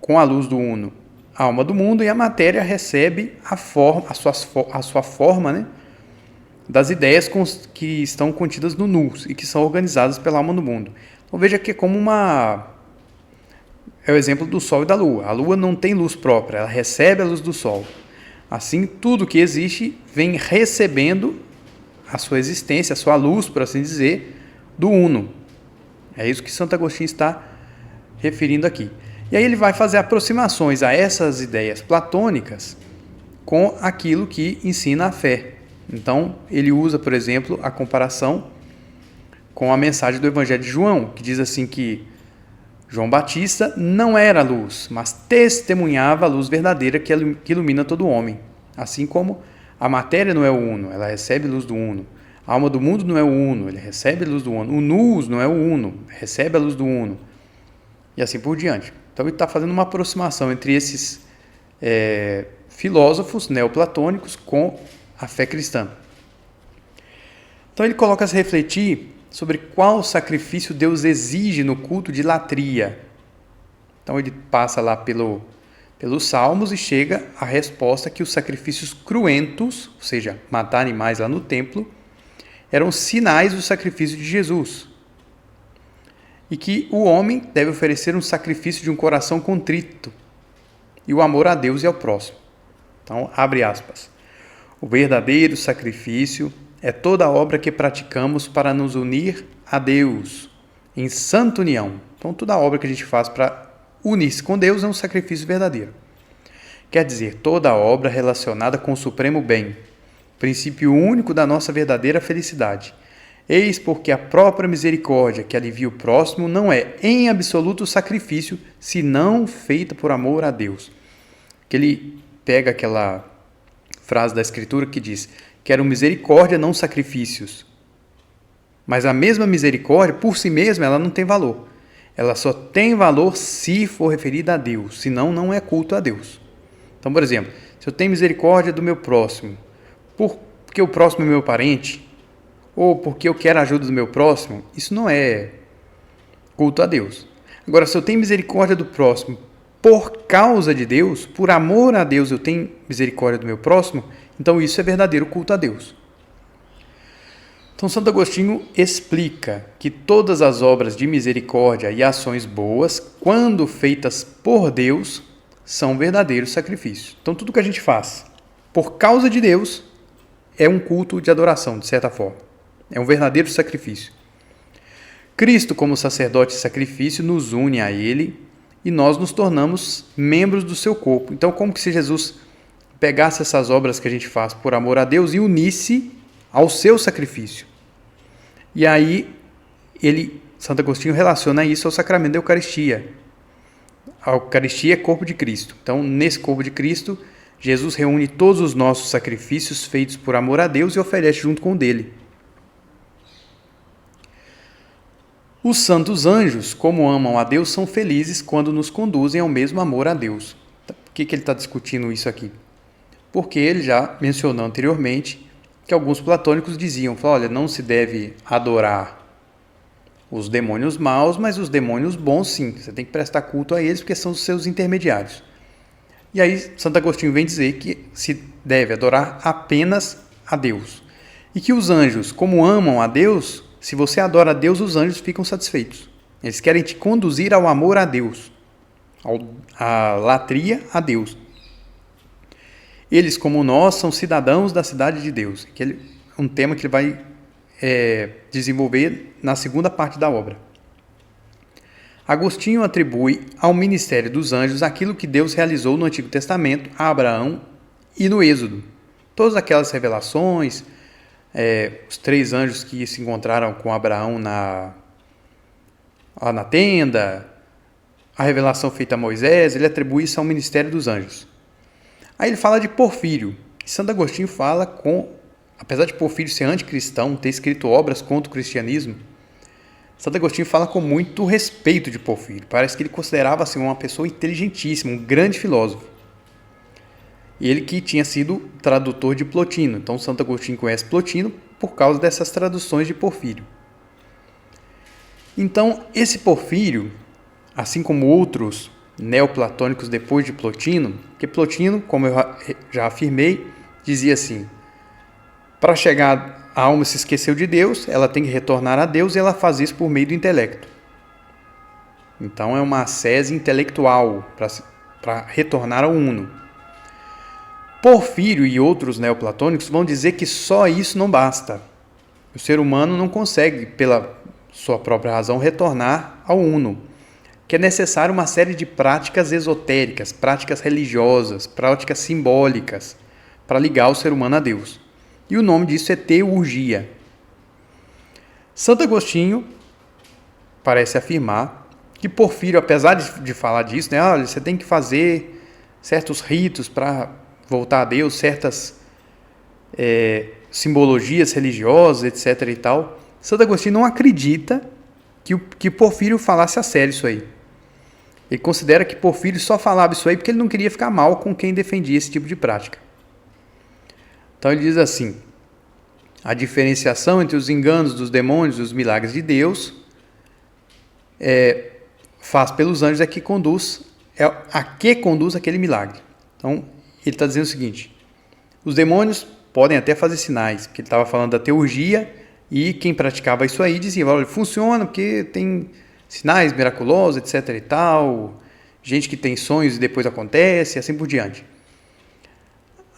com a luz do uno a alma do mundo, e a matéria recebe a sua forma, das ideias que estão contidas no nous e que são organizadas pela alma do mundo. Então veja que é como é o exemplo do Sol e da Lua. A Lua não tem luz própria, ela recebe a luz do Sol. Assim, tudo que existe vem recebendo a sua existência, a sua luz, por assim dizer, do Uno. É isso que Santo Agostinho está referindo aqui. E aí ele vai fazer aproximações a essas ideias platônicas com aquilo que ensina a fé. Então, ele usa, por exemplo, a comparação com a mensagem do Evangelho de João, que diz assim que João Batista não era a luz, mas testemunhava a luz verdadeira que ilumina todo homem. Assim como a matéria não é o uno, ela recebe luz do uno. A alma do mundo não é o uno, ele recebe a luz do uno. O nous não é o uno, recebe a luz do uno. E assim por diante. Então ele está fazendo uma aproximação entre esses filósofos neoplatônicos com a fé cristã. Então ele coloca a se refletir sobre qual sacrifício Deus exige no culto de latria. Então ele passa lá pelos Salmos e chega à resposta que os sacrifícios cruentos, ou seja, matar animais lá no templo, eram sinais do sacrifício de Jesus. E que o homem deve oferecer um sacrifício de um coração contrito e o amor a Deus e ao próximo. Então, abre aspas. O verdadeiro sacrifício é toda a obra que praticamos para nos unir a Deus, em santa união. Então, toda a obra que a gente faz para unir-se com Deus é um sacrifício verdadeiro. Quer dizer, toda a obra relacionada com o supremo bem, princípio único da nossa verdadeira felicidade. Eis porque a própria misericórdia que alivia o próximo não é em absoluto sacrifício, senão feita por amor a Deus. Que ele pega aquela frase da Escritura que diz: quero misericórdia, não sacrifícios. Mas a mesma misericórdia, por si mesma, ela não tem valor. Ela só tem valor se for referida a Deus, senão não é culto a Deus. Então, por exemplo, se eu tenho misericórdia do meu próximo, porque o próximo é meu parente, ou porque eu quero a ajuda do meu próximo, isso não é culto a Deus. Agora, se eu tenho misericórdia do próximo por causa de Deus, por amor a Deus eu tenho misericórdia do meu próximo, então isso é verdadeiro culto a Deus. Então, Santo Agostinho explica que todas as obras de misericórdia e ações boas, quando feitas por Deus, são verdadeiros sacrifícios. Então, tudo que a gente faz por causa de Deus é um culto de adoração, de certa forma. É um verdadeiro sacrifício. Cristo, como sacerdote e sacrifício, nos une a Ele e nós nos tornamos membros do seu corpo. Então, como que se Jesus pegasse essas obras que a gente faz por amor a Deus e unisse ao seu sacrifício? E aí, Santo Agostinho relaciona isso ao sacramento da Eucaristia. A Eucaristia é corpo de Cristo. Então, nesse corpo de Cristo, Jesus reúne todos os nossos sacrifícios feitos por amor a Deus e oferece junto com o dele. Os santos anjos, como amam a Deus, são felizes quando nos conduzem ao mesmo amor a Deus. Por que ele está discutindo isso aqui? Porque ele já mencionou anteriormente que alguns platônicos diziam, olha, não se deve adorar os demônios maus, mas os demônios bons sim, você tem que prestar culto a eles porque são os seus intermediários. E aí Santo Agostinho vem dizer que se deve adorar apenas a Deus. E que os anjos, como amam a Deus, se você adora a Deus, os anjos ficam satisfeitos. Eles querem te conduzir ao amor a Deus, à latria a Deus. Eles, como nós, são cidadãos da cidade de Deus. Que é um tema que ele vai desenvolver na segunda parte da obra. Agostinho atribui ao ministério dos anjos aquilo que Deus realizou no Antigo Testamento a Abraão e no Êxodo. Todas aquelas revelações, os 3 anjos que se encontraram com Abraão lá na tenda, a revelação feita a Moisés, ele atribui isso ao ministério dos anjos. Aí ele fala de Porfírio. Santo Agostinho fala apesar de Porfírio ser anticristão, ter escrito obras contra o cristianismo, Santo Agostinho fala com muito respeito de Porfírio. Parece que ele considerava assim, uma pessoa inteligentíssima, um grande filósofo. E ele que tinha sido tradutor de Plotino. Então, Santo Agostinho conhece Plotino por causa dessas traduções de Porfírio. Então, esse Porfírio, assim como outros neoplatônicos depois de Plotino, que Plotino, como eu já afirmei, dizia assim, para chegar, a alma se esqueceu de Deus, ela tem que retornar a Deus e ela faz isso por meio do intelecto. Então, é uma ascese intelectual para retornar ao uno. Porfírio e outros neoplatônicos vão dizer que só isso não basta. O ser humano não consegue, pela sua própria razão, retornar ao uno. Que é necessário uma série de práticas esotéricas, práticas religiosas, práticas simbólicas, para ligar o ser humano a Deus. E o nome disso é teurgia. Santo Agostinho parece afirmar que Porfírio, apesar de falar disso, olha, você tem que fazer certos ritos para voltar a Deus, certas simbologias religiosas, etc. e tal, Santo Agostinho não acredita que Porfírio falasse a sério isso aí. Ele considera que Porfírio só falava isso aí porque ele não queria ficar mal com quem defendia esse tipo de prática. Então ele diz assim, a diferenciação entre os enganos dos demônios e os milagres de Deus faz pelos anjos a que conduz aquele milagre. Então ele está dizendo o seguinte, os demônios podem até fazer sinais, porque ele estava falando da teurgia e quem praticava isso aí dizia, olha, funciona porque tem sinais miraculosos, etc. e tal, gente que tem sonhos e depois acontece, e assim por diante.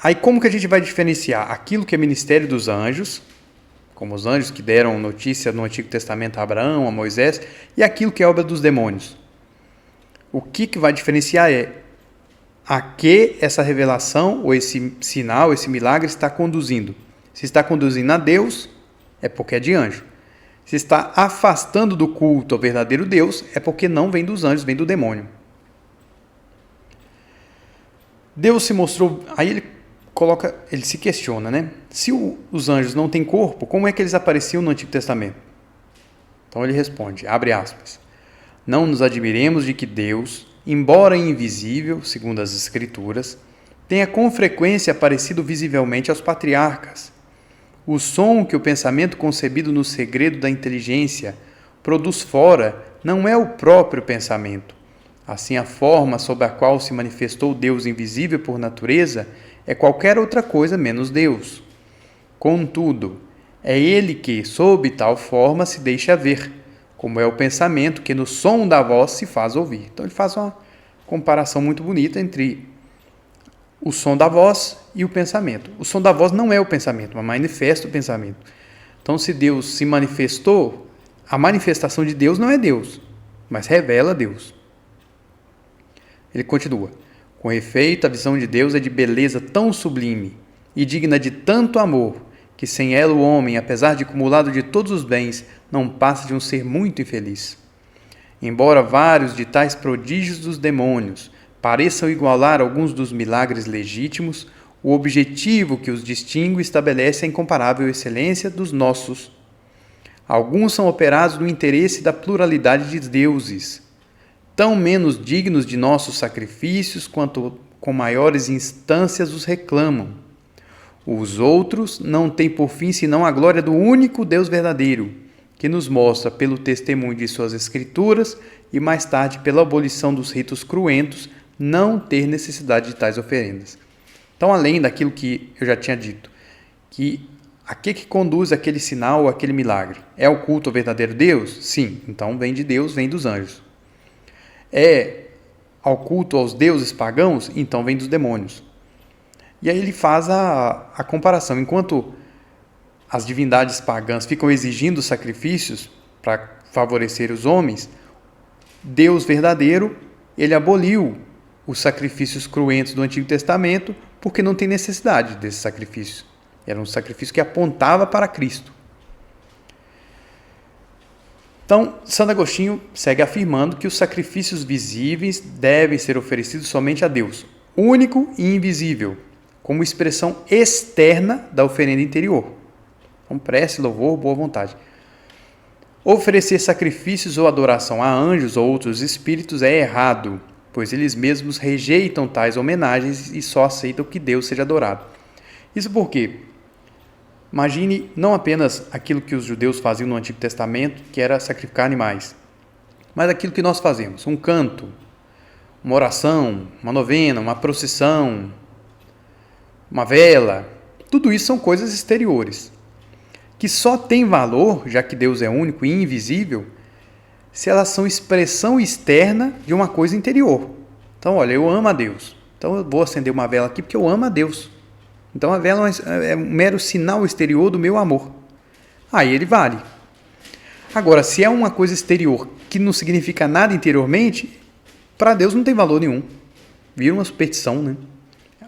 Aí como que a gente vai diferenciar aquilo que é ministério dos anjos, como os anjos que deram notícia no Antigo Testamento a Abraão, a Moisés, e aquilo que é obra dos demônios? O que vai diferenciar a que essa revelação, ou esse sinal, esse milagre está conduzindo. Se está conduzindo a Deus, é porque é de anjo. se está afastando do culto ao verdadeiro Deus, é porque não vem dos anjos, vem do demônio. Deus se mostrou... Aí ele se questiona, né? Se os anjos não têm corpo, como é que eles apareciam no Antigo Testamento? Então ele responde, abre aspas, não nos admiremos de que Deus, embora invisível, segundo as Escrituras, tenha com frequência aparecido visivelmente aos patriarcas. O som que o pensamento concebido no segredo da inteligência produz fora não é o próprio pensamento. Assim, a forma sob a qual se manifestou Deus invisível por natureza é qualquer outra coisa menos Deus. Contudo, é Ele que, sob tal forma, se deixa ver, como é o pensamento que no som da voz se faz ouvir. Então ele faz uma comparação muito bonita entre o som da voz e o pensamento. O som da voz não é o pensamento, mas manifesta o pensamento. Então, se Deus se manifestou, a manifestação de Deus não é Deus, mas revela Deus. Ele continua, com efeito, a visão de Deus é de beleza tão sublime e digna de tanto amor, que sem ela o homem, apesar de acumulado de todos os bens, não passa de um ser muito infeliz. Embora vários de tais prodígios dos demônios pareçam igualar alguns dos milagres legítimos, o objetivo que os distingue estabelece a incomparável excelência dos nossos. Alguns são operados no interesse da pluralidade de deuses, tão menos dignos de nossos sacrifícios quanto com maiores instâncias os reclamam. Os outros não têm por fim senão a glória do único Deus verdadeiro, que nos mostra pelo testemunho de suas escrituras e mais tarde pela abolição dos ritos cruentos não ter necessidade de tais oferendas. Então, além daquilo que eu já tinha dito, que a que conduz aquele sinal ou aquele milagre? É o culto ao verdadeiro Deus? Sim, então vem de Deus, vem dos anjos. É ao culto aos deuses pagãos? Então vem dos demônios. E aí ele faz a comparação. Enquanto as divindades pagãs ficam exigindo sacrifícios para favorecer os homens, Deus verdadeiro, ele aboliu os sacrifícios cruentos do Antigo Testamento porque não tem necessidade desse sacrifício. Era um sacrifício que apontava para Cristo. Então, Santo Agostinho segue afirmando que os sacrifícios visíveis devem ser oferecidos somente a Deus, único e invisível, como expressão externa da oferenda interior. Então, prece, louvor, boa vontade. Oferecer sacrifícios ou adoração a anjos ou outros espíritos é errado, pois eles mesmos rejeitam tais homenagens e só aceitam que Deus seja adorado. Isso porque, imagine não apenas aquilo que os judeus faziam no Antigo Testamento, que era sacrificar animais, mas aquilo que nós fazemos, um canto, uma oração, uma novena, uma procissão, uma vela, tudo isso são coisas exteriores, que só têm valor, já que Deus é único e invisível, se elas são expressão externa de uma coisa interior. Então, olha, eu amo a Deus, então eu vou acender uma vela aqui porque eu amo a Deus. Então a vela é um mero sinal exterior do meu amor. Aí ele vale. Agora, se é uma coisa exterior que não significa nada interiormente, para Deus não tem valor nenhum. Vira uma superstição, né?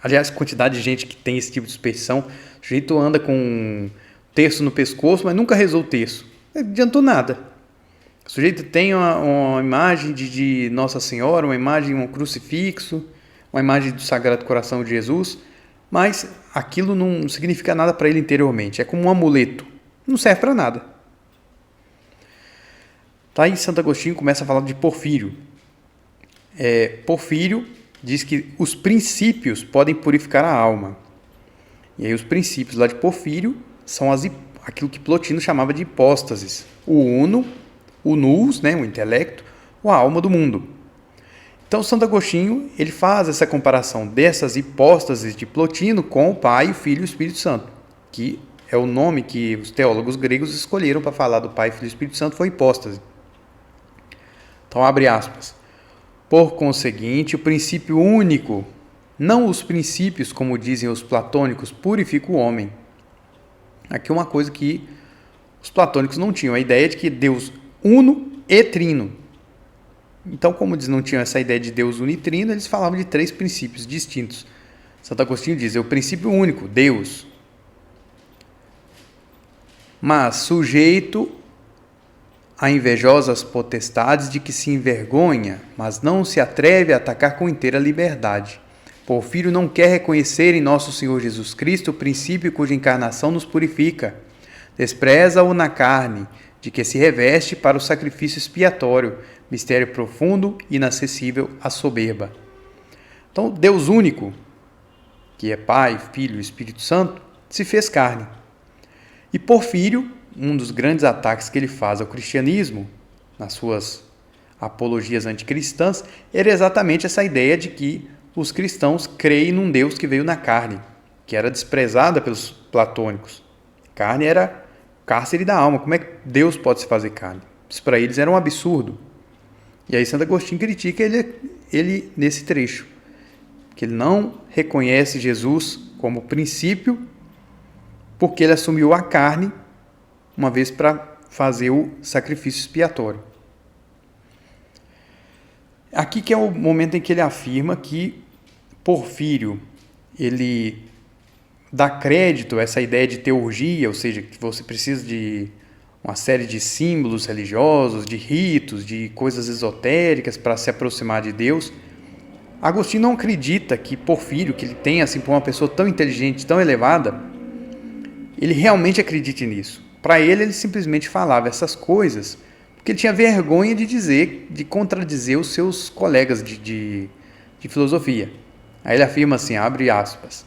Aliás, a quantidade de gente que tem esse tipo de superstição, o sujeito anda com um terço no pescoço, mas nunca rezou o terço. Não adiantou nada. O sujeito tem uma imagem de Nossa Senhora, uma imagem, um crucifixo, uma imagem do Sagrado Coração de Jesus, mas aquilo não significa nada para ele interiormente. É como um amuleto. Não serve para nada. Tá aí Santo Agostinho começa a falar de Porfírio. Porfírio diz que os princípios podem purificar a alma. E aí os princípios lá de Porfírio são aquilo que Plotino chamava de hipóstases. O uno, o nous, né, o intelecto, ou a alma do mundo. Então, Santo Agostinho ele faz essa comparação dessas hipóstases de Plotino com o Pai, o Filho e o Espírito Santo, que é o nome que os teólogos gregos escolheram para falar do Pai, Filho e Espírito Santo, foi hipóstase. Então, abre aspas. Por conseguinte, o princípio único, não os princípios, como dizem os platônicos, purifica o homem. Aqui uma coisa que os platônicos não tinham, a ideia de que Deus uno e trino. Então, como eles não tinham essa ideia de Deus unitrino, eles falavam de três princípios distintos. Santo Agostinho diz, é o princípio único, Deus, mas sujeito a invejosas potestades de que se envergonha, mas não se atreve a atacar com inteira liberdade. Porfírio não quer reconhecer em nosso Senhor Jesus Cristo o princípio cuja encarnação nos purifica. Despreza-o na carne, de que se reveste para o sacrifício expiatório, mistério profundo e inacessível à soberba. Então, Deus único, que é Pai, Filho e Espírito Santo, se fez carne. E Porfírio, um dos grandes ataques que ele faz ao cristianismo, nas suas apologias anticristãs, era exatamente essa ideia de que os cristãos creem num Deus que veio na carne, que era desprezada pelos platônicos. Carne era o cárcere da alma. Como é que Deus pode se fazer carne? Isso para eles era um absurdo. E aí Santo Agostinho critica ele nesse trecho, que ele não reconhece Jesus como princípio, porque ele assumiu a carne uma vez para fazer o sacrifício expiatório. Aqui que é o momento em que ele afirma que Porfírio, ele dá crédito a essa ideia de teurgia, ou seja, que você precisa de uma série de símbolos religiosos, de ritos, de coisas esotéricas para se aproximar de Deus. Agostinho não acredita que Porfírio, que ele tem assim, por uma pessoa tão inteligente, tão elevada, ele realmente acredite nisso. Para ele simplesmente falava essas coisas porque ele tinha vergonha de dizer, de contradizer os seus colegas de filosofia. Aí ele afirma assim, abre aspas,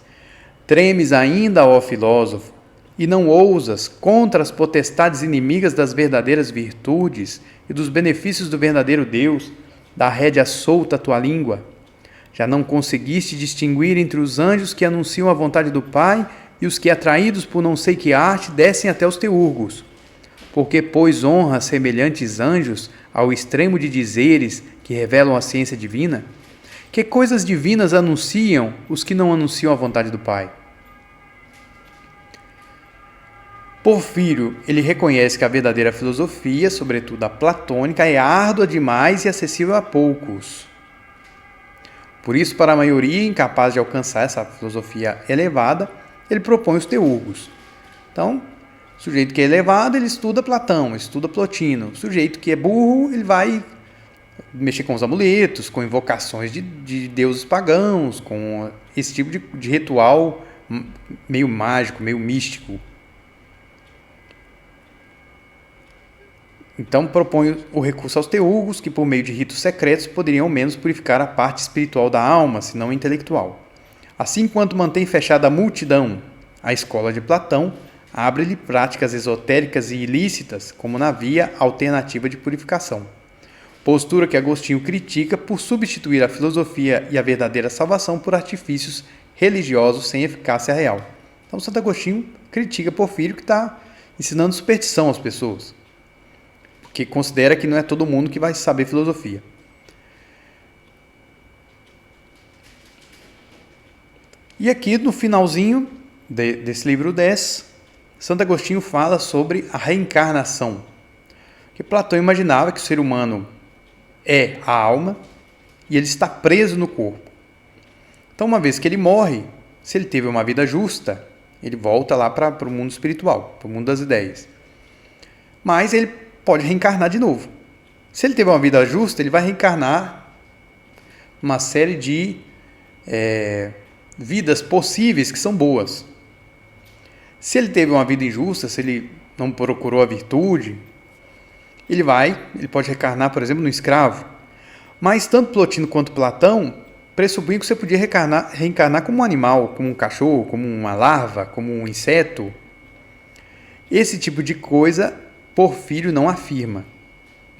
tremes ainda, ó filósofo, e não ousas contra as potestades inimigas das verdadeiras virtudes e dos benefícios do verdadeiro Deus, da rédea solta a tua língua. Já não conseguiste distinguir entre os anjos que anunciam a vontade do Pai e os que, atraídos por não sei que arte, descem até os teurgos. Porque, pois, honra semelhantes anjos ao extremo de dizeres que revelam a ciência divina? Que coisas divinas anunciam os que não anunciam a vontade do Pai? Porfírio, ele reconhece que a verdadeira filosofia, sobretudo a platônica, é árdua demais e acessível a poucos. Por isso, para a maioria incapaz de alcançar essa filosofia elevada, ele propõe os teurgos. Então, o sujeito que é elevado, ele estuda Platão, estuda Plotino. O sujeito que é burro, ele vai mexer com os amuletos, com invocações de deuses pagãos, com esse tipo de ritual meio mágico, meio místico. Então propõe o recurso aos teurgos, que por meio de ritos secretos poderiam ao menos purificar a parte espiritual da alma, se não intelectual. Assim, quanto mantém fechada a multidão a escola de Platão, abre-lhe práticas esotéricas e ilícitas como na via alternativa de purificação. Postura que Agostinho critica por substituir a filosofia e a verdadeira salvação por artifícios religiosos sem eficácia real. Então, Santo Agostinho critica Porfírio, que está ensinando superstição às pessoas, porque considera que não é todo mundo que vai saber filosofia. E aqui, no finalzinho desse livro 10, Santo Agostinho fala sobre a reencarnação. Que Platão imaginava que o ser humano é a alma e ele está preso no corpo. Então, uma vez que ele morre, se ele teve uma vida justa, ele volta lá para o mundo espiritual, para o mundo das ideias. Mas ele pode reencarnar de novo. Se ele teve uma vida justa, ele vai reencarnar uma série de vidas possíveis que são boas. Se ele teve uma vida injusta, se ele não procurou a virtude, ele pode reencarnar, por exemplo, no escravo. Mas tanto Plotino quanto Platão pressupunham que você podia reencarnar como um animal, como um cachorro, como uma larva, como um inseto. Esse tipo de coisa Porfírio não afirma.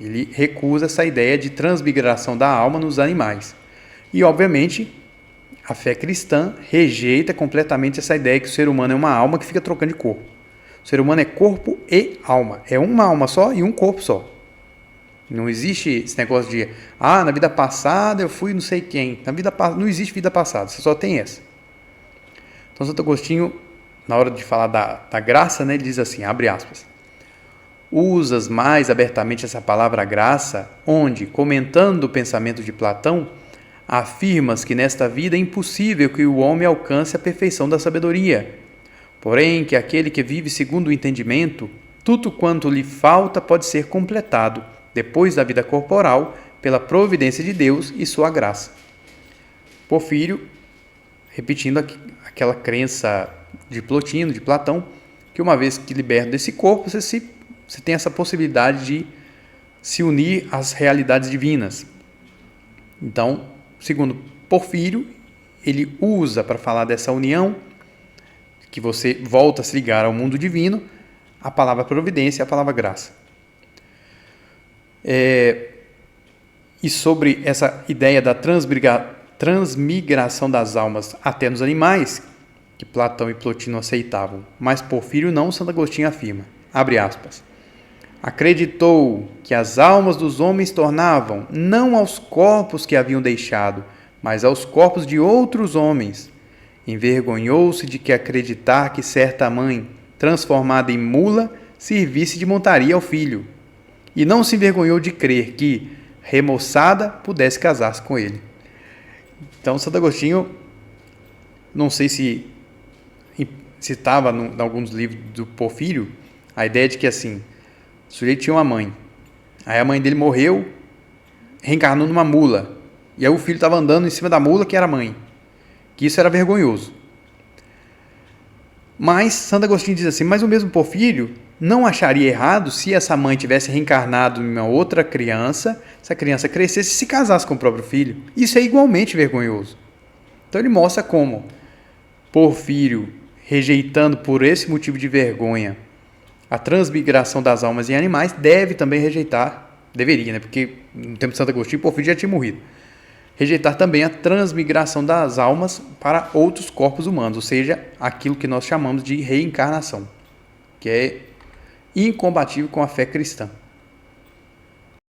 Ele recusa essa ideia de transmigração da alma nos animais. E, obviamente, a fé cristã rejeita completamente essa ideia que o ser humano é uma alma que fica trocando de corpo. O ser humano é corpo e alma. É uma alma só e um corpo só. Não existe esse negócio de, na vida passada eu fui não sei quem. Não existe vida passada, você só tem essa. Então, Santo Agostinho, na hora de falar da graça, ele diz assim, abre aspas, usas mais abertamente essa palavra graça, onde, comentando o pensamento de Platão, afirmas que nesta vida é impossível que o homem alcance a perfeição da sabedoria, porém que aquele que vive segundo o entendimento tudo quanto lhe falta pode ser completado, depois da vida corporal, pela providência de Deus e sua graça. Porfírio, repetindo aquela crença de Plotino, de Platão, que uma vez que liberto desse corpo, você tem essa possibilidade de se unir às realidades divinas. Então, segundo Porfírio, ele usa para falar dessa união, que você volta a se ligar ao mundo divino, a palavra providência e a palavra graça. E sobre essa ideia da transmigração das almas até nos animais, que Platão e Plotino aceitavam, mas Porfírio não, Santo Agostinho afirma, abre aspas, acreditou que as almas dos homens tornavam não aos corpos que haviam deixado, mas aos corpos de outros homens. Envergonhou-se de que acreditar que certa mãe, transformada em mula, servisse de montaria ao filho, e não se envergonhou de crer que, remoçada, pudesse casar-se com ele. Então, Santo Agostinho, não sei se estava em alguns livros do Porfírio, a ideia de que assim, o sujeito tinha uma mãe, aí a mãe dele morreu, reencarnou numa mula, e aí o filho estava andando em cima da mula que era a mãe, que isso era vergonhoso. Mas Santo Agostinho diz assim, mas o mesmo Porfírio não acharia errado se essa mãe tivesse reencarnado em uma outra criança, se a criança crescesse e se casasse com o próprio filho. Isso é igualmente vergonhoso. Então ele mostra como Porfírio, rejeitando por esse motivo de vergonha a transmigração das almas em animais, deve também rejeitar, deveria, né? Porque no tempo de Santo Agostinho, Porfírio já tinha morrido. Rejeitar também a transmigração das almas para outros corpos humanos, ou seja, aquilo que nós chamamos de reencarnação, que é incompatível com a fé cristã.